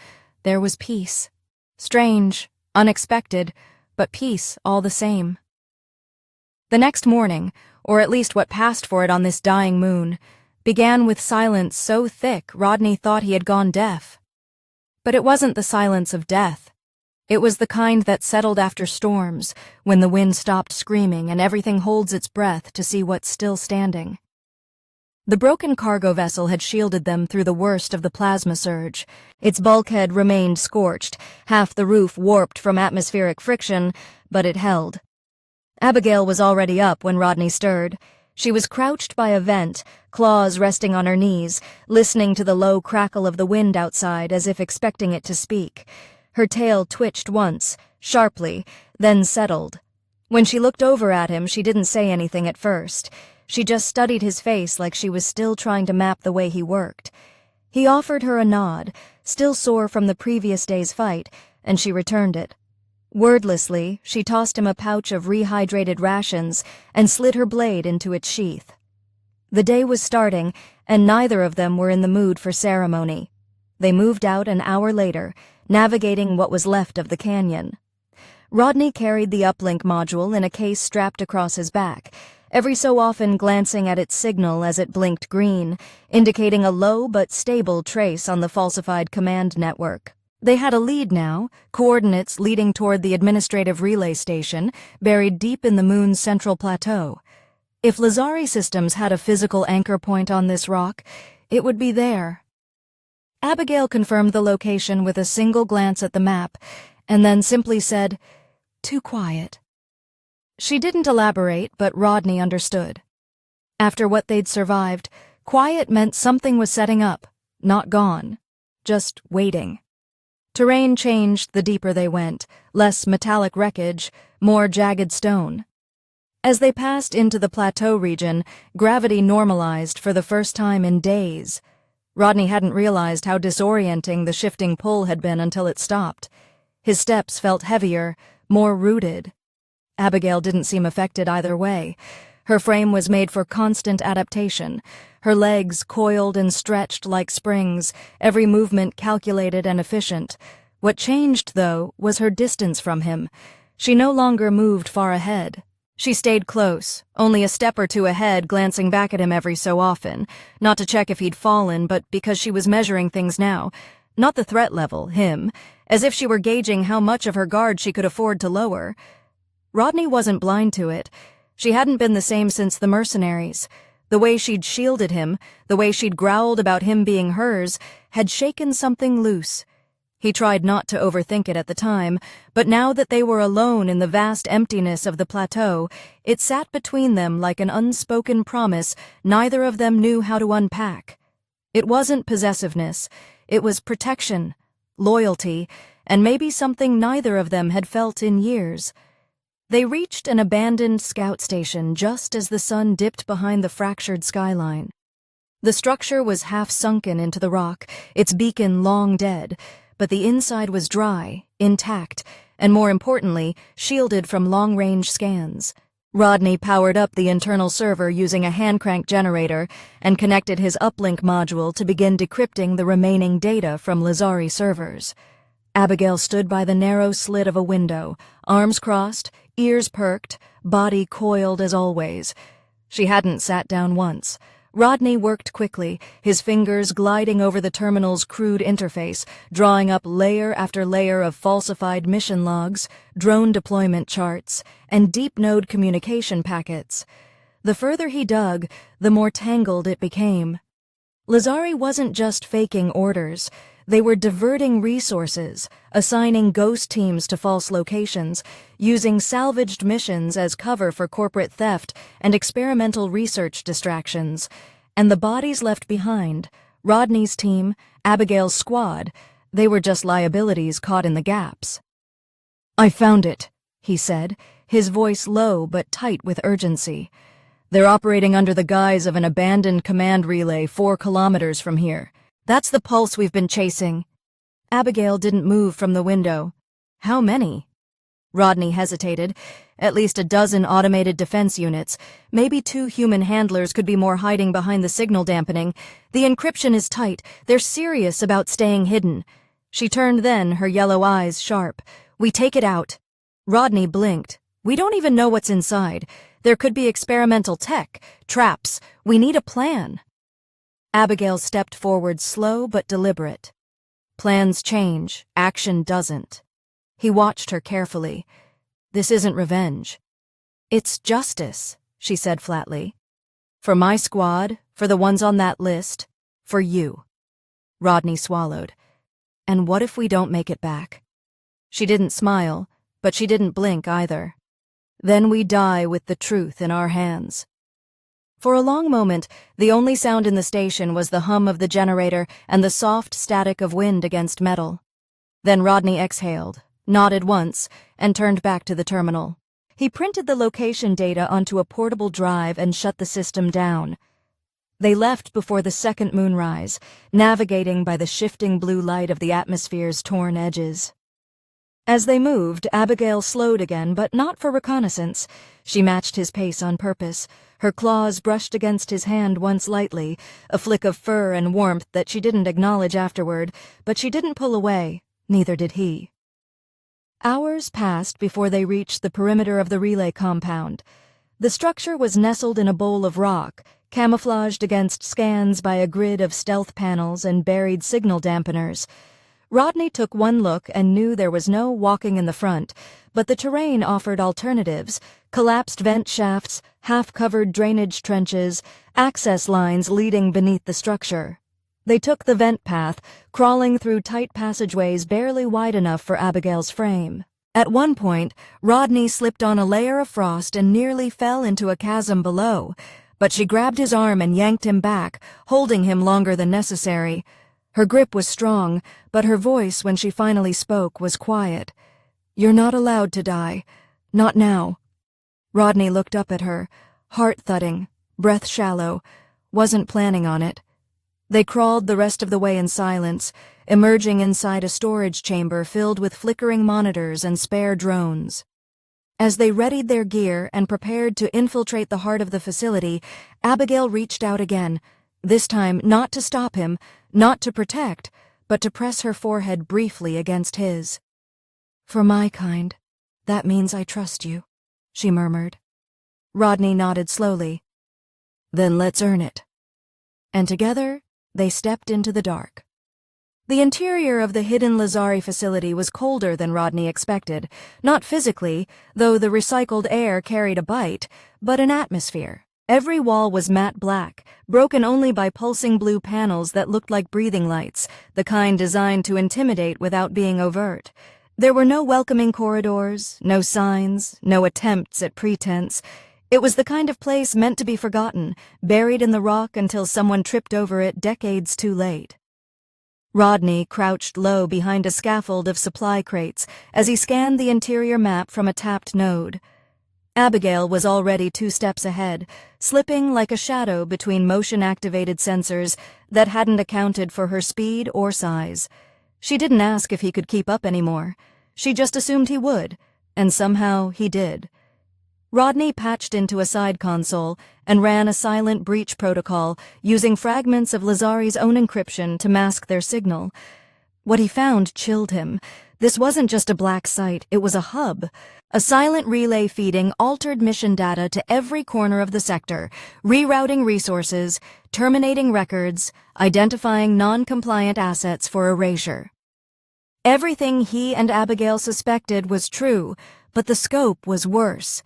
[SPEAKER 1] there was peace. Strange, unexpected, but peace all the same. The next morning, or at least what passed for it on this dying moon, began with silence so thick Rodney thought he had gone deaf. But it wasn't the silence of death. It was the kind that settled after storms, when the wind stopped screaming and everything holds its breath to see what's still standing. The broken cargo vessel had shielded them through the worst of the plasma surge. Its bulkhead remained scorched, half the roof warped from atmospheric friction, but it held. Abigail was already up when Rodney stirred. She was crouched by a vent, claws resting on her knees, listening to the low crackle of the wind outside as if expecting it to speak. Her tail twitched once, sharply, then settled. When she looked over at him, she didn't say anything at first. She just studied his face like she was still trying to map the way he worked. He offered her a nod, still sore from the previous day's fight, and she returned it. Wordlessly, she tossed him a pouch of rehydrated rations and slid her blade into its sheath. The day was starting, and neither of them were in the mood for ceremony. They moved out an hour later, navigating what was left of the canyon. Rodney carried the uplink module in a case strapped across his back, every so often glancing at its signal as it blinked green, indicating a low but stable trace on the falsified command network. They had a lead now, coordinates leading toward the administrative relay station, buried deep in the moon's central plateau. If Lazari Systems had a physical anchor point on this rock, it would be there. Abigail confirmed the location with a single glance at the map, and then simply said, "Too quiet." She didn't elaborate, but Rodney understood. After what they'd survived, quiet meant something was setting up, not gone, just waiting. Terrain changed the deeper they went, less metallic wreckage, more jagged stone. As they passed into the plateau region, gravity normalized for the first time in days. Rodney hadn't realized how disorienting the shifting pull had been until it stopped. His steps felt heavier, more rooted. Abigail didn't seem affected either way. Her frame was made for constant adaptation. Her legs coiled and stretched like springs, every movement calculated and efficient. What changed, though, was her distance from him. She no longer moved far ahead. She stayed close, only a step or two ahead, glancing back at him every so often, not to check if he'd fallen, but because she was measuring things now. Not the threat level, him, as if she were gauging how much of her guard she could afford to lower. Rodney wasn't blind to it. She hadn't been the same since the mercenaries. The way she'd shielded him, the way she'd growled about him being hers, had shaken something loose. He tried not to overthink it at the time, but now that they were alone in the vast emptiness of the plateau, it sat between them like an unspoken promise neither of them knew how to unpack. It wasn't possessiveness. It was protection. loyalty, and maybe something neither of them had felt in years. They reached an abandoned scout station just as the sun dipped behind the fractured skyline. The structure was half sunken into the rock, its beacon long dead, but the inside was dry, intact, and more importantly, shielded from long-range scans. Rodney powered up the internal server using a hand-crank generator and connected his uplink module to begin decrypting the remaining data from Lazari servers. Abigail stood by the narrow slit of a window, arms crossed, ears perked, body coiled as always. She hadn't sat down once. Rodney worked quickly, his fingers gliding over the terminal's crude interface, drawing up layer after layer of falsified mission logs, drone deployment charts, and deep node communication packets. The further he dug, the more tangled it became. Lazari wasn't just faking orders. They were diverting resources, assigning ghost teams to false locations, using salvaged missions as cover for corporate theft and experimental research distractions. And the bodies left behind, Rodney's team, Abigail's squad, they were just liabilities caught in the gaps. "I found it," he said, his voice low but tight with urgency. "They're operating under the guise of an abandoned command relay 4 kilometers from here. That's the pulse we've been chasing." Abigail didn't move from the window. "How many?" Rodney hesitated. "At least a dozen automated defense units. Maybe 2 human handlers could be more hiding behind the signal dampening. The encryption is tight. They're serious about staying hidden." She turned then, her yellow eyes sharp. "We take it out." Rodney blinked. "We don't even know what's inside. There could be experimental tech, traps. We need a plan." Abigail stepped forward, slow but deliberate. "Plans change, action doesn't." He watched her carefully. "This isn't revenge. It's justice," she said flatly. "For my squad, for the ones on that list, for you." Rodney swallowed. "And what if we don't make it back?" She didn't smile, but she didn't blink either. "Then we die with the truth in our hands." For a long moment, the only sound in the station was the hum of the generator and the soft static of wind against metal. Then Rodney exhaled, nodded once, and turned back to the terminal. He printed the location data onto a portable drive and shut the system down. They left before the second moonrise, navigating by the shifting blue light of the atmosphere's torn edges. As they moved, Abigail slowed again, but not for reconnaissance. She matched his pace on purpose. Her claws brushed against his hand once lightly, a flick of fur and warmth that she didn't acknowledge afterward, but she didn't pull away, neither did he. Hours passed before they reached the perimeter of the relay compound. The structure was nestled in a bowl of rock, camouflaged against scans by a grid of stealth panels and buried signal dampeners. Rodney took one look and knew there was no walking in the front, but the terrain offered alternatives: collapsed vent shafts, half-covered drainage trenches, access lines leading beneath the structure. They took the vent path, crawling through tight passageways barely wide enough for Abigail's frame. At one point, Rodney slipped on a layer of frost and nearly fell into a chasm below, but she grabbed his arm and yanked him back, holding him longer than necessary. Her grip was strong, but her voice, when she finally spoke, was quiet. "You're not allowed to die. Not now." Rodney looked up at her, heart thudding, breath shallow, wasn't planning on it. They crawled the rest of the way in silence, emerging inside a storage chamber filled with flickering monitors and spare drones. As they readied their gear and prepared to infiltrate the heart of the facility, Abigail reached out again, this time not to stop him, not to protect, but to press her forehead briefly against his. "For my kind, that means I trust you," she murmured. Rodney nodded slowly. "Then let's earn it." And together, they stepped into the dark. The interior of the hidden Lazari facility was colder than Rodney expected, not physically, though the recycled air carried a bite, but an atmosphere. Every wall was matte black, broken only by pulsing blue panels that looked like breathing lights, the kind designed to intimidate without being overt. There were no welcoming corridors, no signs, no attempts at pretense. It was the kind of place meant to be forgotten, buried in the rock until someone tripped over it decades too late. Rodney crouched low behind a scaffold of supply crates as he scanned the interior map from a tapped node. Abigail was already 2 steps ahead, slipping like a shadow between motion-activated sensors that hadn't accounted for her speed or size. She didn't ask if he could keep up anymore. She just assumed he would, and somehow he did. Rodney patched into a side console and ran a silent breach protocol using fragments of Lazari's own encryption to mask their signal. What he found chilled him. This wasn't just a black site, it was a hub. A silent relay feeding altered mission data to every corner of the sector, rerouting resources, terminating records, identifying non-compliant assets for erasure. Everything he and Abigail suspected was true, but the scope was worse.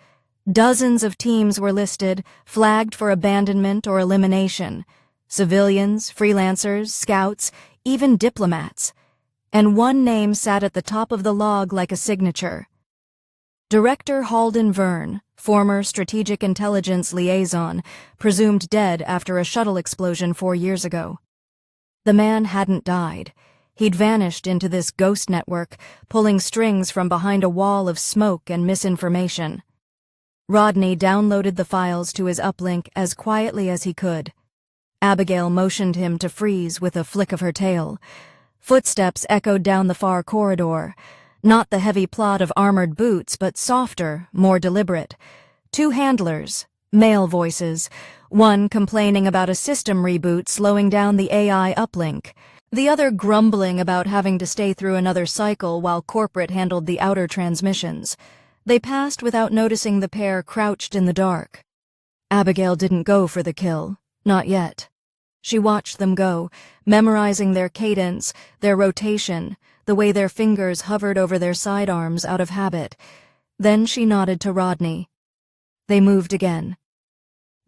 [SPEAKER 1] Dozens of teams were listed, flagged for abandonment or elimination. Civilians, freelancers, scouts, even diplomats. And one name sat at the top of the log like a signature. Director Halden Verne, former Strategic Intelligence Liaison, presumed dead after a shuttle explosion 4 years ago. The man hadn't died. He'd vanished into this ghost network, pulling strings from behind a wall of smoke and misinformation. Rodney downloaded the files to his uplink as quietly as he could. Abigail motioned him to freeze with a flick of her tail. Footsteps echoed down the far corridor. Not the heavy plod of armored boots, but softer, more deliberate. 2 handlers, male voices, one complaining about a system reboot slowing down the AI uplink, the other grumbling about having to stay through another cycle while corporate handled the outer transmissions. They passed without noticing the pair crouched in the dark. Abigail didn't go for the kill, not yet. She watched them go, memorizing their cadence, their rotation, the way their fingers hovered over their sidearms out of habit. Then she nodded to Rodney. They moved again.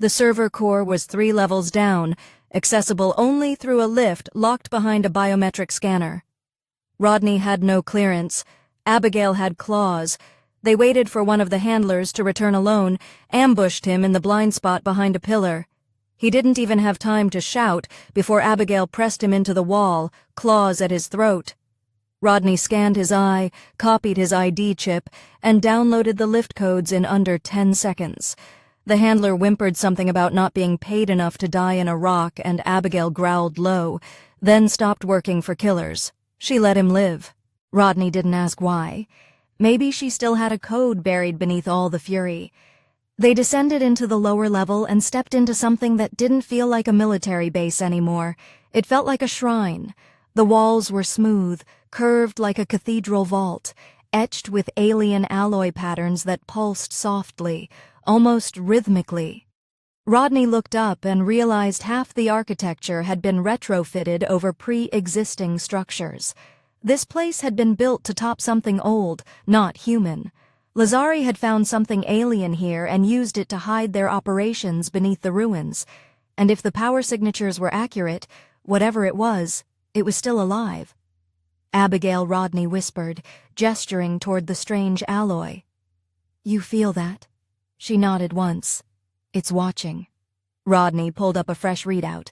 [SPEAKER 1] The server core was 3 levels down, accessible only through a lift locked behind a biometric scanner. Rodney had no clearance. Abigail had claws. They waited for one of the handlers to return alone, ambushed him in the blind spot behind a pillar. He didn't even have time to shout before Abigail pressed him into the wall, claws at his throat. Rodney scanned his eye, copied his ID chip, and downloaded the lift codes in under 10 seconds. The handler whimpered something about not being paid enough to die in a rock, and Abigail growled low, then stopped working for killers. She let him live. Rodney didn't ask why. Maybe she still had a code buried beneath all the fury. They descended into the lower level and stepped into something that didn't feel like a military base anymore. It felt like a shrine. The walls were smooth, curved like a cathedral vault, etched with alien alloy patterns that pulsed softly, almost rhythmically. Rodney looked up and realized half the architecture had been retrofitted over pre-existing structures. This place had been built to top something old, not human. Lazari had found something alien here and used it to hide their operations beneath the ruins. And if the power signatures were accurate, whatever it was still alive. Abigail, Rodney whispered, gesturing toward the strange alloy. "You feel that?" She nodded once. "It's watching." Rodney pulled up a fresh readout.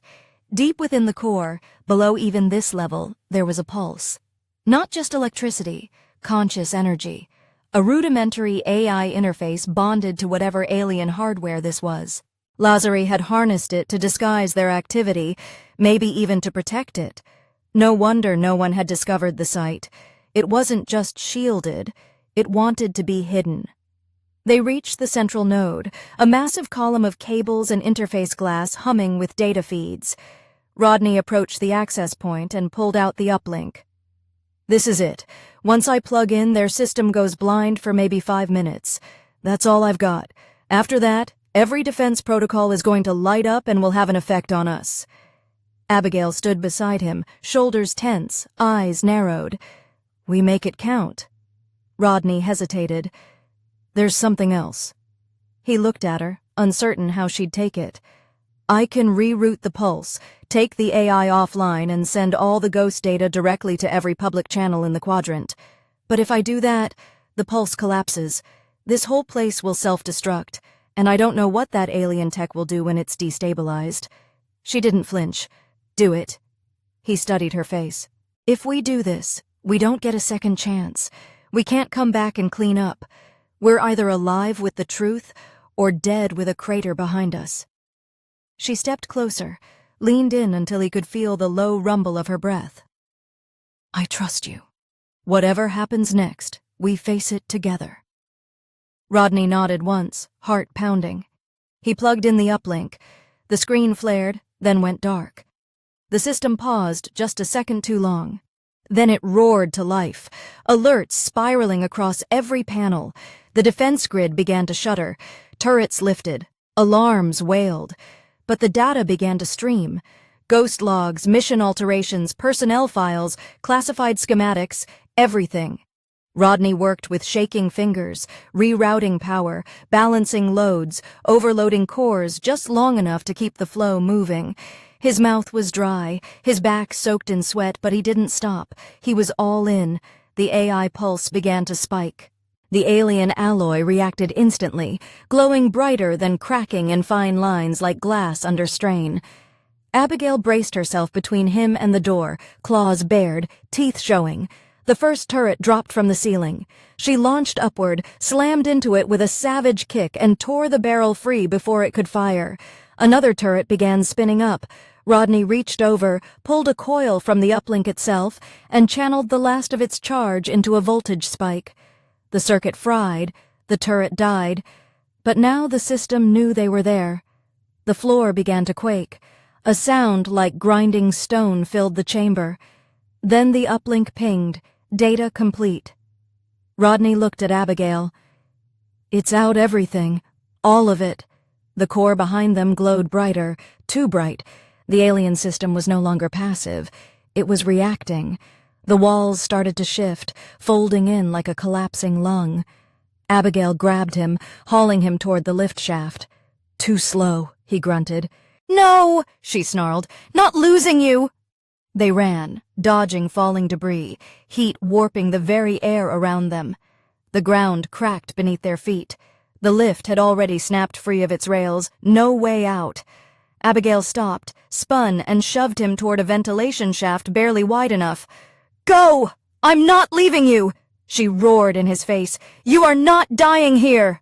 [SPEAKER 1] Deep within the core, below even this level, there was a pulse. Not just electricity, conscious energy. A rudimentary AI interface bonded to whatever alien hardware this was. Lazari had harnessed it to disguise their activity, maybe even to protect it. No wonder no one had discovered the site. It wasn't just shielded, it wanted to be hidden. They reached the central node, a massive column of cables and interface glass humming with data feeds. Rodney approached the access point and pulled out the uplink. "This is it. Once I plug in, their system goes blind for maybe 5 minutes. That's all I've got. After that, every defense protocol is going to light up and will have an effect on us." Abigail stood beside him, shoulders tense, eyes narrowed. "We make it count." Rodney hesitated. "There's something else." He looked at her, uncertain how she'd take it. "I can reroute the pulse, take the AI offline, and send all the ghost data directly to every public channel in the quadrant. But if I do that, the pulse collapses. This whole place will self-destruct, and I don't know what that alien tech will do when it's destabilized." She didn't flinch. "Do it." He studied her face. If we do this, we don't get a second chance. We can't come back and clean up. We're either alive with the truth or dead with a crater behind us. She stepped closer, leaned in until he could feel the low rumble of her breath. I trust you. Whatever happens next, we face it together. Rodney nodded once, heart pounding. He plugged in the uplink. The screen flared, then went dark. The system paused just a second too long. Then it roared to life, alerts spiraling across every panel. The defense grid began to shudder, turrets lifted, alarms wailed. But the data began to stream. Ghost logs, mission alterations, personnel files, classified schematics, everything. Rodney worked with shaking fingers, rerouting power, balancing loads, overloading cores just long enough to keep the flow moving. His mouth was dry, his back soaked in sweat, but he didn't stop. He was all in. The AI pulse began to spike. The alien alloy reacted instantly, glowing brighter than cracking in fine lines like glass under strain. Abigail braced herself between him and the door, claws bared, teeth showing. The first turret dropped from the ceiling. She launched upward, slammed into it with a savage kick, and tore the barrel free before it could fire. Another turret began spinning up. Rodney reached over, pulled a coil from the uplink itself, and channeled the last of its charge into a voltage spike. The circuit fried, the turret died, but now the system knew they were there. The floor began to quake. A sound like grinding stone filled the chamber. Then the uplink pinged, data complete. Rodney looked at Abigail. It's out everything, all of it. The core behind them glowed brighter, too bright. The alien system was no longer passive. It was reacting. The walls started to shift, folding in like a collapsing lung. Abigail grabbed him, hauling him toward the lift shaft. Too slow, he grunted. No, she snarled. Not losing you. They ran, dodging falling debris, heat warping the very air around them. The ground cracked beneath their feet. The lift had already snapped free of its rails, no way out. Abigail stopped, spun, and shoved him toward a ventilation shaft barely wide enough. Go! I'm not leaving you! She roared in his face. You are not dying here!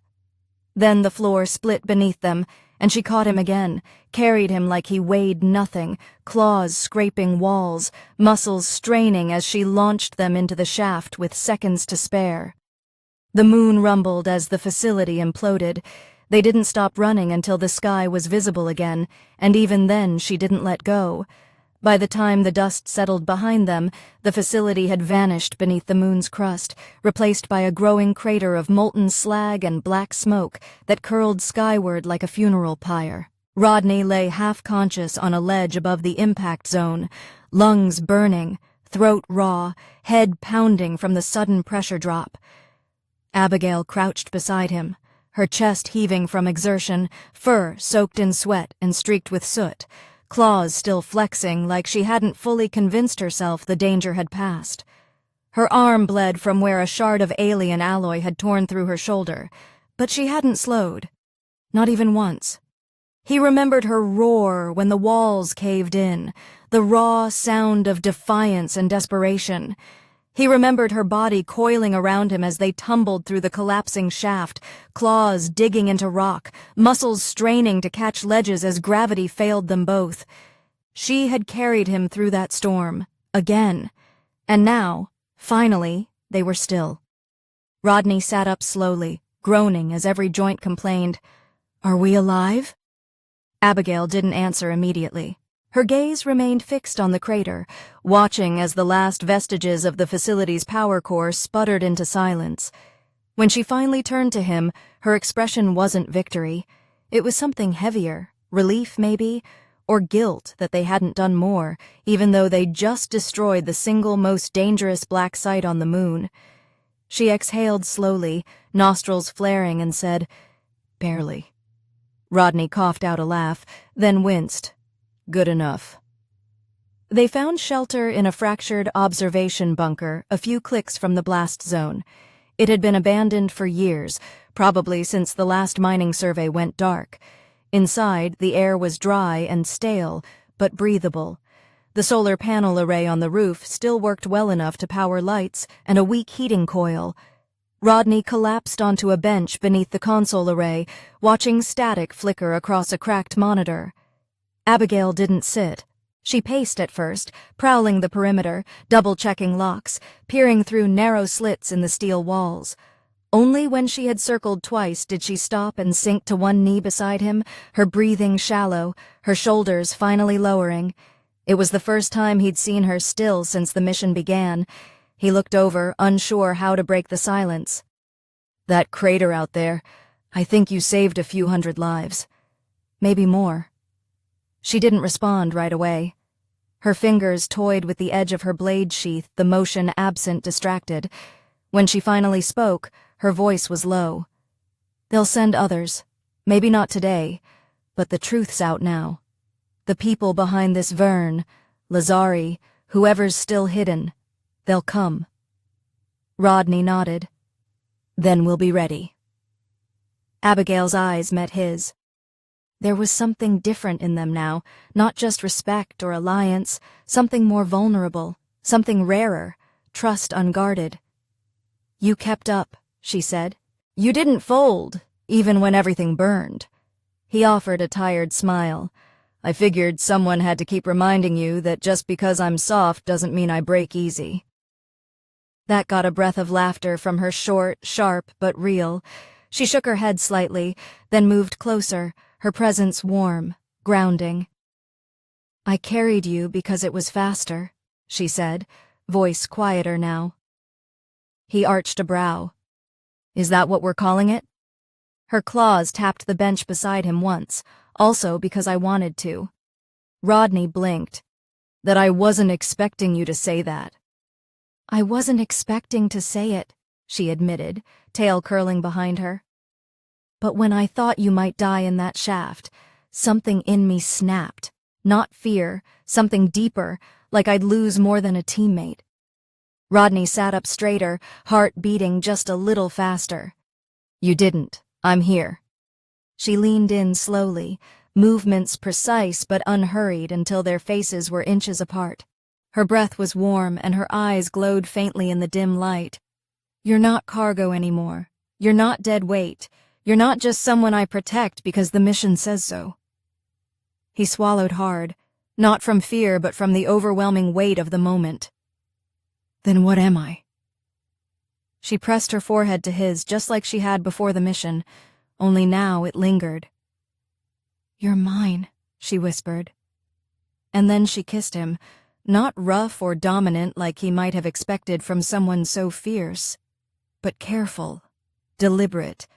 [SPEAKER 1] Then the floor split beneath them, and she caught him again, carried him like he weighed nothing, claws scraping walls, muscles straining as she launched them into the shaft with seconds to spare. The moon rumbled as the facility imploded. They didn't stop running until the sky was visible again, and even then she didn't let go. By the time the dust settled behind them, the facility had vanished beneath the moon's crust, replaced by a growing crater of molten slag and black smoke that curled skyward like a funeral pyre. Rodney lay half-conscious on a ledge above the impact zone, lungs burning, throat raw, head pounding from the sudden pressure drop. Abigail crouched beside him, her chest heaving from exertion, fur soaked in sweat and streaked with soot, claws still flexing like she hadn't fully convinced herself the danger had passed. Her arm bled from where a shard of alien alloy had torn through her shoulder, but she hadn't slowed. Not even once. He remembered her roar when the walls caved in, the raw sound of defiance and desperation. He remembered her body coiling around him as they tumbled through the collapsing shaft, claws digging into rock, muscles straining to catch ledges as gravity failed them both. She had carried him through that storm, again. And now, finally, they were still. Rodney sat up slowly, groaning as every joint complained, "Are we alive?" Abigail didn't answer immediately. Her gaze remained fixed on the crater, watching as the last vestiges of the facility's power core sputtered into silence. When she finally turned to him, her expression wasn't victory. It was something heavier, relief maybe, or guilt that they hadn't done more, even though they'd just destroyed the single most dangerous black site on the moon. She exhaled slowly, nostrils flaring, and said, "Barely." Rodney coughed out a laugh, then winced. "Good enough." They found shelter in a fractured observation bunker a few clicks from the blast zone. It had been abandoned for years, probably since the last mining survey went dark. Inside, the air was dry and stale, but breathable. The solar panel array on the roof still worked well enough to power lights and a weak heating coil. Rodney collapsed onto a bench beneath the console array, watching static flicker across a cracked monitor. Abigail didn't sit. She paced at first, prowling the perimeter, double-checking locks, peering through narrow slits in the steel walls. Only when she had circled twice did she stop and sink to one knee beside him, her breathing shallow, her shoulders finally lowering. It was the first time he'd seen her still since the mission began. He looked over, unsure how to break the silence. "That crater out there, I think you saved a few hundred lives. Maybe more." She didn't respond right away. Her fingers toyed with the edge of her blade sheath, the motion absent, distracted. When she finally spoke, her voice was low. "They'll send others. Maybe not today, but the truth's out now. The people behind this Vern, Lazari, whoever's still hidden, they'll come." Rodney nodded. "Then we'll be ready." Abigail's eyes met his. There was something different in them now, not just respect or alliance, something more vulnerable, something rarer, trust unguarded. "You kept up," she said. "You didn't fold, even when everything burned." He offered a tired smile. "I figured someone had to keep reminding you that just because I'm soft doesn't mean I break easy." That got a breath of laughter from her, short, sharp, but real. She shook her head slightly, then moved closer, her presence warm, grounding. "I carried you because it was faster," she said, voice quieter now. He arched a brow. "Is that what we're calling it?" Her claws tapped the bench beside him once, also because I wanted to. Rodney blinked. "That I wasn't expecting you to say that." "I wasn't expecting to say it," she admitted, tail curling behind her. "But when I thought you might die in that shaft, something in me snapped. Not fear, something deeper, like I'd lose more than a teammate." Rodney sat up straighter, heart beating just a little faster. "You didn't. I'm here." She leaned in slowly, movements precise but unhurried until their faces were inches apart. Her breath was warm and her eyes glowed faintly in the dim light. "You're not cargo anymore. You're not dead weight. You're not just someone I protect because the mission says so." He swallowed hard, not from fear but from the overwhelming weight of the moment. "Then what am I?" She pressed her forehead to his just like she had before the mission, only now it lingered. "You're mine," she whispered. And then she kissed him, not rough or dominant like he might have expected from someone so fierce, but careful, deliberate,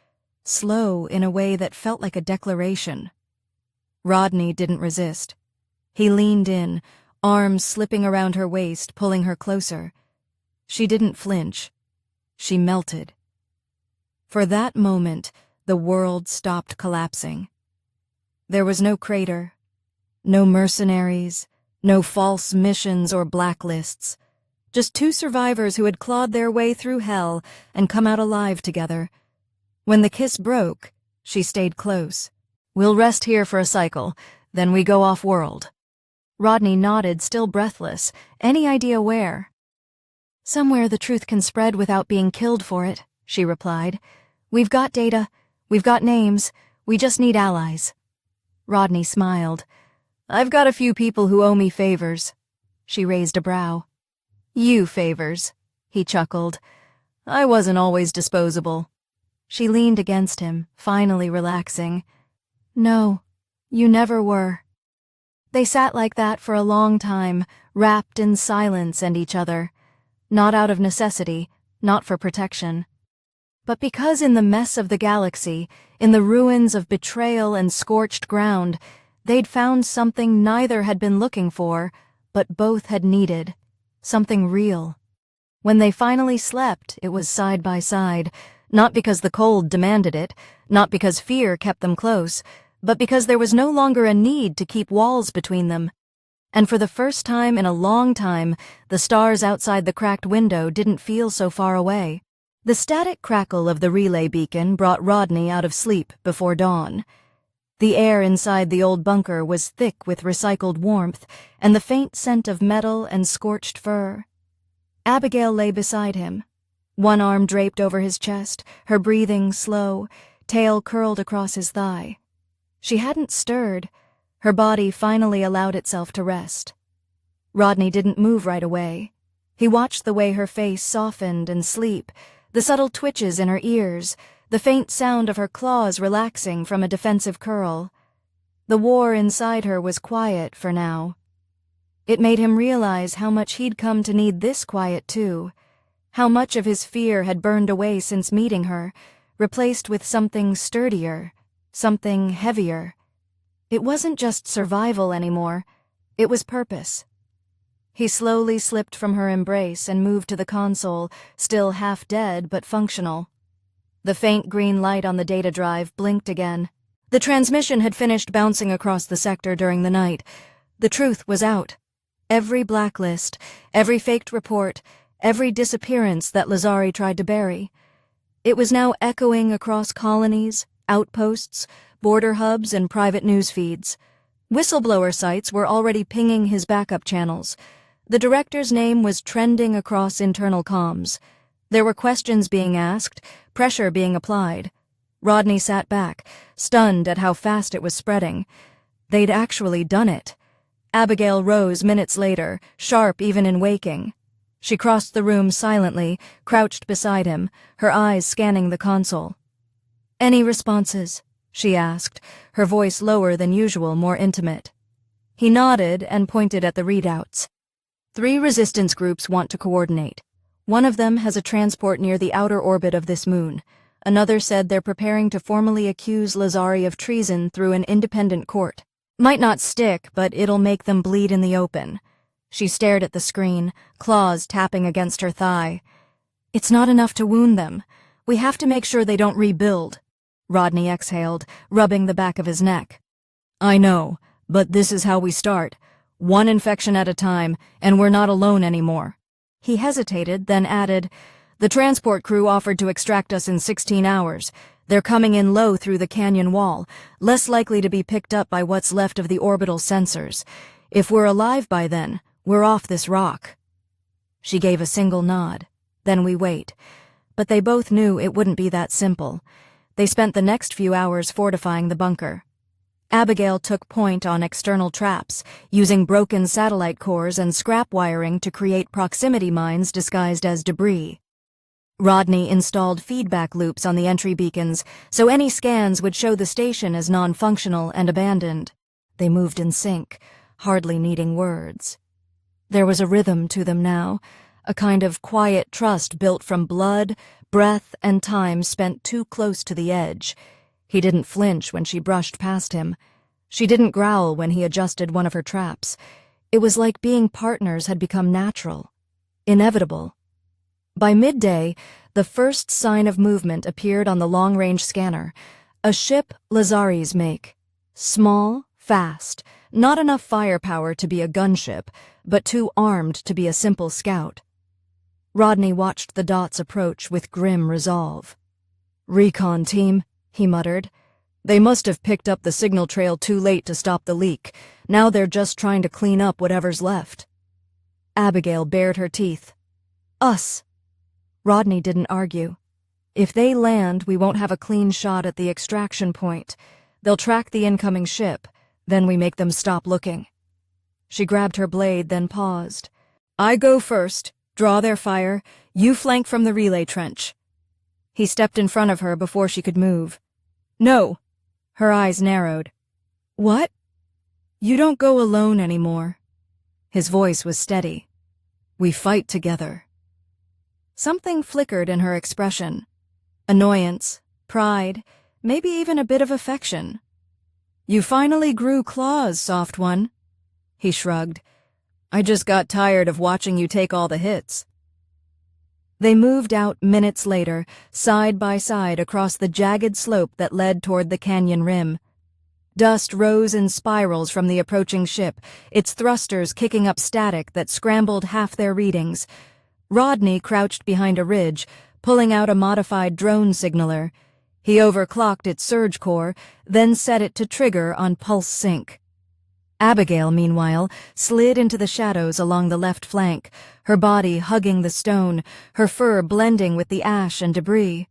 [SPEAKER 1] slow in a way that felt like a declaration. Rodney didn't resist. He leaned in, arms slipping around her waist, pulling her closer. She didn't flinch. She melted. For that moment, the world stopped collapsing. There was no crater, no mercenaries, no false missions or blacklists. Just two survivors who had clawed their way through hell and come out alive together. When the kiss broke, she stayed close. "We'll rest here for a cycle, then we go off-world." Rodney nodded, still breathless. Any idea where? "Somewhere the truth can spread without being killed for it," she replied. "We've got data, we've got names, we just need allies." Rodney smiled. "I've got a few people who owe me favors." She raised a brow. "You favors," he chuckled. "I wasn't always disposable." She leaned against him, finally relaxing. "No, you never were." They sat like that for a long time, wrapped in silence and each other. Not out of necessity, not for protection. But because in the mess of the galaxy, in the ruins of betrayal and scorched ground, they'd found something neither had been looking for, but both had needed. Something real. When they finally slept, it was side by side, not because the cold demanded it, not because fear kept them close, but because there was no longer a need to keep walls between them. And for the first time in a long time, the stars outside the cracked window didn't feel so far away. The static crackle of the relay beacon brought Rodney out of sleep before dawn. The air inside the old bunker was thick with recycled warmth and the faint scent of metal and scorched fur. Abigail lay beside him, one arm draped over his chest, her breathing slow, tail curled across his thigh. She hadn't stirred. Her body finally allowed itself to rest. Rodney didn't move right away. He watched the way her face softened and sleep, the subtle twitches in her ears, the faint sound of her claws relaxing from a defensive curl. The war inside her was quiet for now. It made him realize how much he'd come to need this quiet too, how much of his fear had burned away since meeting her, replaced with something sturdier, something heavier. It wasn't just survival anymore, it was purpose. He slowly slipped from her embrace and moved to the console, still half dead but functional. The faint green light on the data drive blinked again. The transmission had finished bouncing across the sector during the night. The truth was out. Every blacklist, every faked report, every disappearance that Lazari tried to bury. It was now echoing across colonies, outposts, border hubs, and private news feeds. Whistleblower sites were already pinging his backup channels. The director's name was trending across internal comms. There were questions being asked, pressure being applied. Rodney sat back, stunned at how fast it was spreading. They'd actually done it. Abigail rose minutes later, sharp even in waking. She crossed the room silently, crouched beside him, her eyes scanning the console. "Any responses?" she asked, her voice lower than usual, more intimate. He nodded and pointed at the readouts. 3 resistance groups want to coordinate. One of them has a transport near the outer orbit of this moon. Another said they're preparing to formally accuse Lazari of treason through an independent court. Might not stick, but it'll make them bleed in the open. She stared at the screen, claws tapping against her thigh. "It's not enough to wound them. We have to make sure they don't rebuild." Rodney exhaled, rubbing the back of his neck. "I know, but this is how we start. One infection at a time, and we're not alone anymore." He hesitated, then added, "The transport crew offered to extract us in 16 hours. They're coming in low through the canyon wall, less likely to be picked up by what's left of the orbital sensors. If we're alive by then, we're off this rock." She gave a single nod. "Then we wait." But they both knew it wouldn't be that simple. They spent the next few hours fortifying the bunker. Abigail took point on external traps, using broken satellite cores and scrap wiring to create proximity mines disguised as debris. Rodney installed feedback loops on the entry beacons, so any scans would show the station as non-functional and abandoned. They moved in sync, hardly needing words. There was a rhythm to them now, a kind of quiet trust built from blood, breath, and time spent too close to the edge. He didn't flinch when she brushed past him. She didn't growl when he adjusted one of her traps. It was like being partners had become natural, inevitable. By midday, the first sign of movement appeared on the long-range scanner. A ship Lazari's make. Small, fast, not enough firepower to be a gunship, but too armed to be a simple scout. Rodney watched the dots approach with grim resolve. "Recon team," he muttered. "They must have picked up the signal trail too late to stop the leak. Now they're just trying to clean up whatever's left." Abigail bared her teeth. "Us." Rodney didn't argue. "If they land, we won't have a clean shot at the extraction point. They'll track the incoming ship, then we make them stop looking." She grabbed her blade, then paused. "I go first. Draw their fire. You flank from the relay trench." He stepped in front of her before she could move. "No." Her eyes narrowed. "What?" "You don't go alone anymore." His voice was steady. "We fight together." Something flickered in her expression. Annoyance, pride, maybe even a bit of affection. "You finally grew claws, soft one." He shrugged. "I just got tired of watching you take all the hits." They moved out minutes later, side by side across the jagged slope that led toward the canyon rim. Dust rose in spirals from the approaching ship, its thrusters kicking up static that scrambled half their readings. Rodney crouched behind a ridge, pulling out a modified drone signaler. He overclocked its surge core, then set it to trigger on pulse sync. Abigail, meanwhile, slid into the shadows along the left flank, her body hugging the stone, her fur blending with the ash and debris.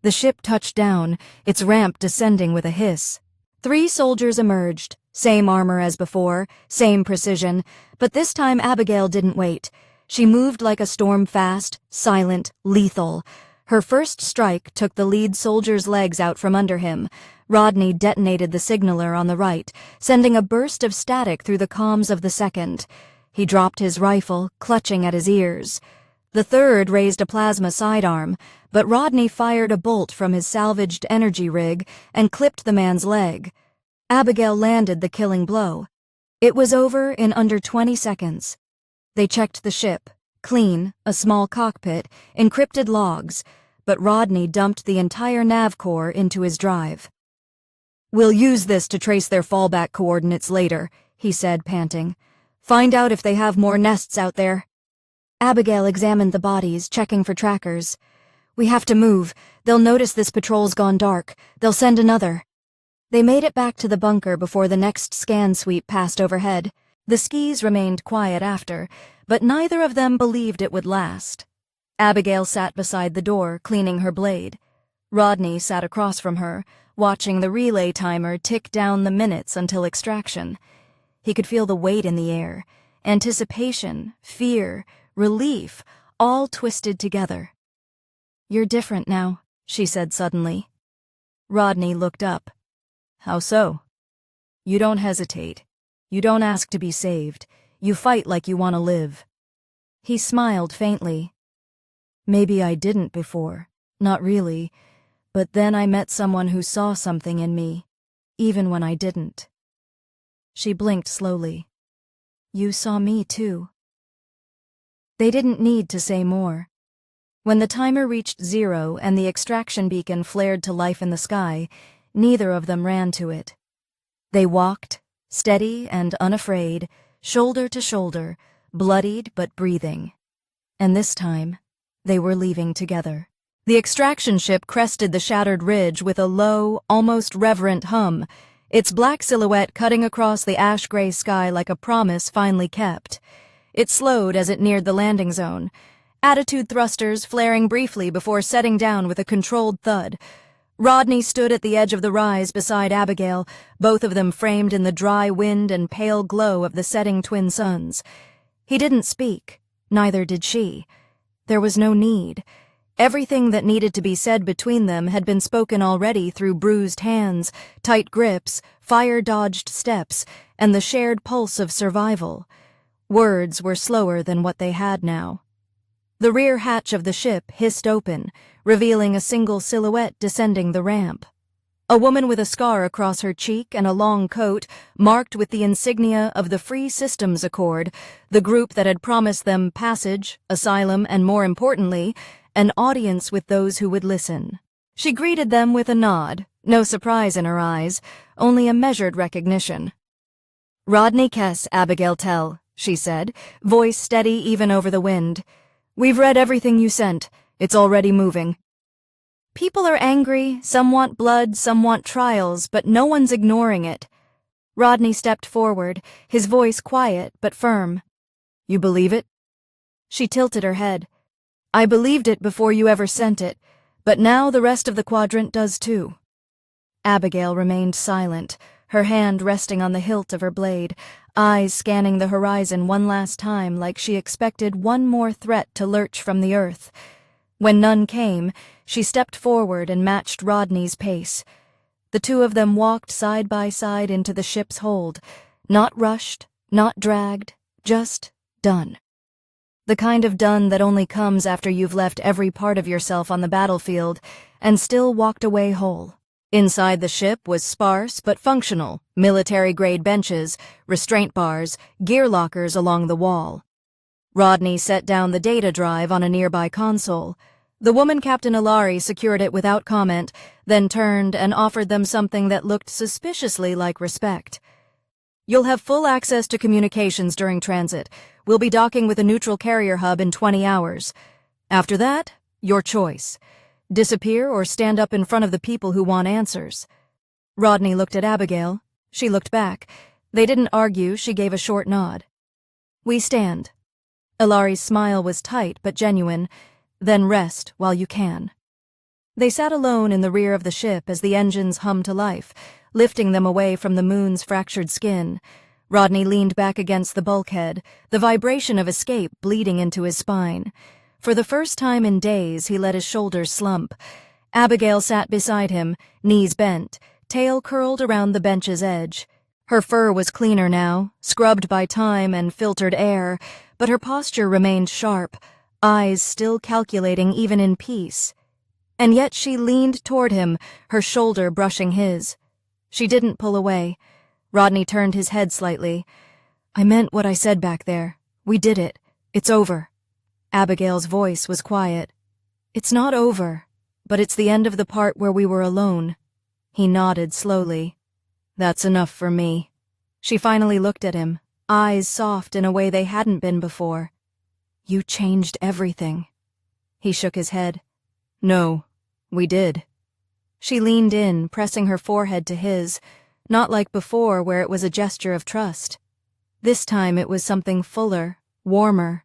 [SPEAKER 1] The ship touched down, its ramp descending with a hiss. 3 soldiers emerged, same armor as before, same precision, but this time Abigail didn't wait. She moved like a storm fast, silent, lethal. Her first strike took the lead soldier's legs out from under him. Rodney detonated the signaler on the right, sending a burst of static through the comms of the second. He dropped his rifle, clutching at his ears. The third raised a plasma sidearm, but Rodney fired a bolt from his salvaged energy rig and clipped the man's leg. Abigail landed the killing blow. It was over in under 20 seconds. They checked the ship. Clean, a small cockpit, encrypted logs, but Rodney dumped the entire nav core into his drive. "We'll use this to trace their fallback coordinates later," he said, panting. "Find out if they have more nests out there." Abigail examined the bodies, checking for trackers. "We have to move. They'll notice this patrol's gone dark. They'll send another." They made it back to the bunker before the next scan sweep passed overhead. The skis remained quiet after, but neither of them believed it would last. Abigail sat beside the door, cleaning her blade. Rodney sat across from her, watching the relay timer tick down the minutes until extraction. He could feel the weight in the air, anticipation, fear, relief, all twisted together. "You're different now," she said suddenly. Rodney looked up. "How so?" "You don't hesitate. You don't ask to be saved. You fight like you want to live." He smiled faintly. "Maybe I didn't before. Not really. But then I met someone who saw something in me, even when I didn't." She blinked slowly. "You saw me, too." They didn't need to say more. When the timer reached 0 and the extraction beacon flared to life in the sky, neither of them ran to it. They walked, steady and unafraid, shoulder to shoulder, bloodied but breathing. And this time, they were leaving together. The extraction ship crested the shattered ridge with a low, almost reverent hum, its black silhouette cutting across the ash-gray sky like a promise finally kept. It slowed as it neared the landing zone, attitude thrusters flaring briefly before setting down with a controlled thud. Rodney stood at the edge of the rise beside Abigail, both of them framed in the dry wind and pale glow of the setting twin suns. He didn't speak, neither did she. There was no need. Everything that needed to be said between them had been spoken already through bruised hands, tight grips, fire-dodged steps, and the shared pulse of survival. Words were slower than what they had now. The rear hatch of the ship hissed open, revealing a single silhouette descending the ramp. A woman with a scar across her cheek and a long coat, marked with the insignia of the Free Systems Accord, the group that had promised them passage, asylum, and more importantly, an audience with those who would listen. She greeted them with a nod, no surprise in her eyes, only a measured recognition. "Rodney Kess, Abigail Tell," she said, voice steady even over the wind. "We've read everything you sent. It's already moving." People are angry, some want blood, some want trials, but no one's ignoring it. Rodney stepped forward, his voice quiet but firm. "You believe it?" She tilted her head. "I believed it before you ever sent it, but now the rest of the quadrant does too." Abigail remained silent, her hand resting on the hilt of her blade, eyes scanning the horizon one last time like she expected one more threat to lurch from the earth. When none came, she stepped forward and matched Rodney's pace. The two of them walked side by side into the ship's hold, not rushed, not dragged, just done. The kind of done that only comes after you've left every part of yourself on the battlefield and still walked away whole. Inside the ship was sparse but functional, military-grade benches, restraint bars, gear lockers along the wall. Rodney set down the data drive on a nearby console. The woman Captain Ilari secured it without comment, then turned and offered them something that looked suspiciously like respect. "You'll have full access to communications during transit. We'll be docking with a neutral carrier hub in 20 hours. After that, your choice. Disappear or stand up in front of the people who want answers. Rodney looked at Abigail. She looked back. They didn't argue, she gave a short nod. We stand. Ilari's smile was tight but genuine. Then rest while you can. They sat alone in the rear of the ship as the engines hummed to life, lifting them away from the moon's fractured skin. Rodney leaned back against the bulkhead, the vibration of escape bleeding into his spine. For the first time in days, he let his shoulders slump. Abigail sat beside him, knees bent, tail curled around the bench's edge. Her fur was cleaner now, scrubbed by time and filtered air, but her posture remained sharp, eyes still calculating even in peace. And yet she leaned toward him, her shoulder brushing his. She didn't pull away. Rodney turned his head slightly. I meant what I said back there. We did it. It's over. Abigail's voice was quiet. It's not over, but it's the end of the part where we were alone. He nodded slowly. That's enough for me. She finally looked at him, eyes soft in a way they hadn't been before. You changed everything. He shook his head. No, we did. She leaned in, pressing her forehead to his, not like before where it was a gesture of trust. This time it was something fuller, warmer.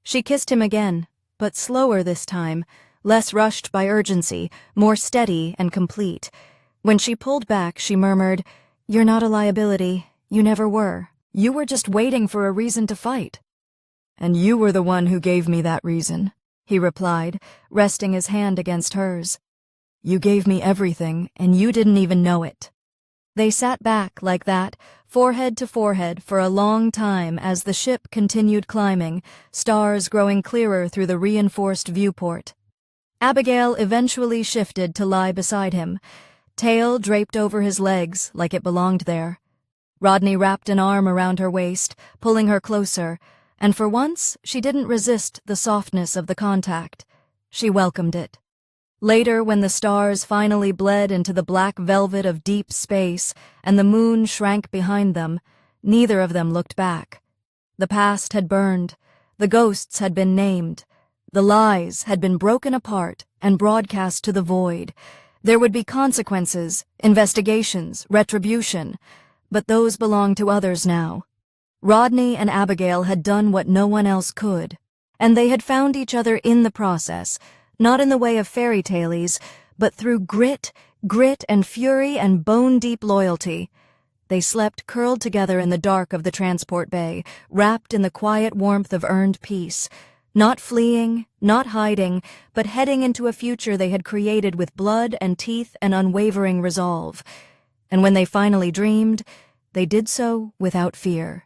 [SPEAKER 1] She kissed him again, but slower this time, less rushed by urgency, more steady and complete. When she pulled back, she murmured, You're not a liability. You never were. You were just waiting for a reason to fight. And you were the one who gave me that reason, he replied, resting his hand against hers. You gave me everything, and you didn't even know it. They sat back like that, forehead to forehead, for a long time as the ship continued climbing, stars growing clearer through the reinforced viewport. Abigail eventually shifted to lie beside him, tail draped over his legs like it belonged there. Rodney wrapped an arm around her waist, pulling her closer, and for once she didn't resist the softness of the contact. She welcomed it. Later, when the stars finally bled into the black velvet of deep space and the moon shrank behind them, neither of them looked back. The past had burned, the ghosts had been named, the lies had been broken apart and broadcast to the void. There would be consequences, investigations, retribution, but those belonged to others now. Rodney and Abigail had done what no one else could, and they had found each other in the process, not in the way of fairy tales, but through grit and fury and bone-deep loyalty. They slept curled together in the dark of the transport bay, wrapped in the quiet warmth of earned peace, not fleeing, not hiding, but heading into a future they had created with blood and teeth and unwavering resolve. And when they finally dreamed, they did so without fear.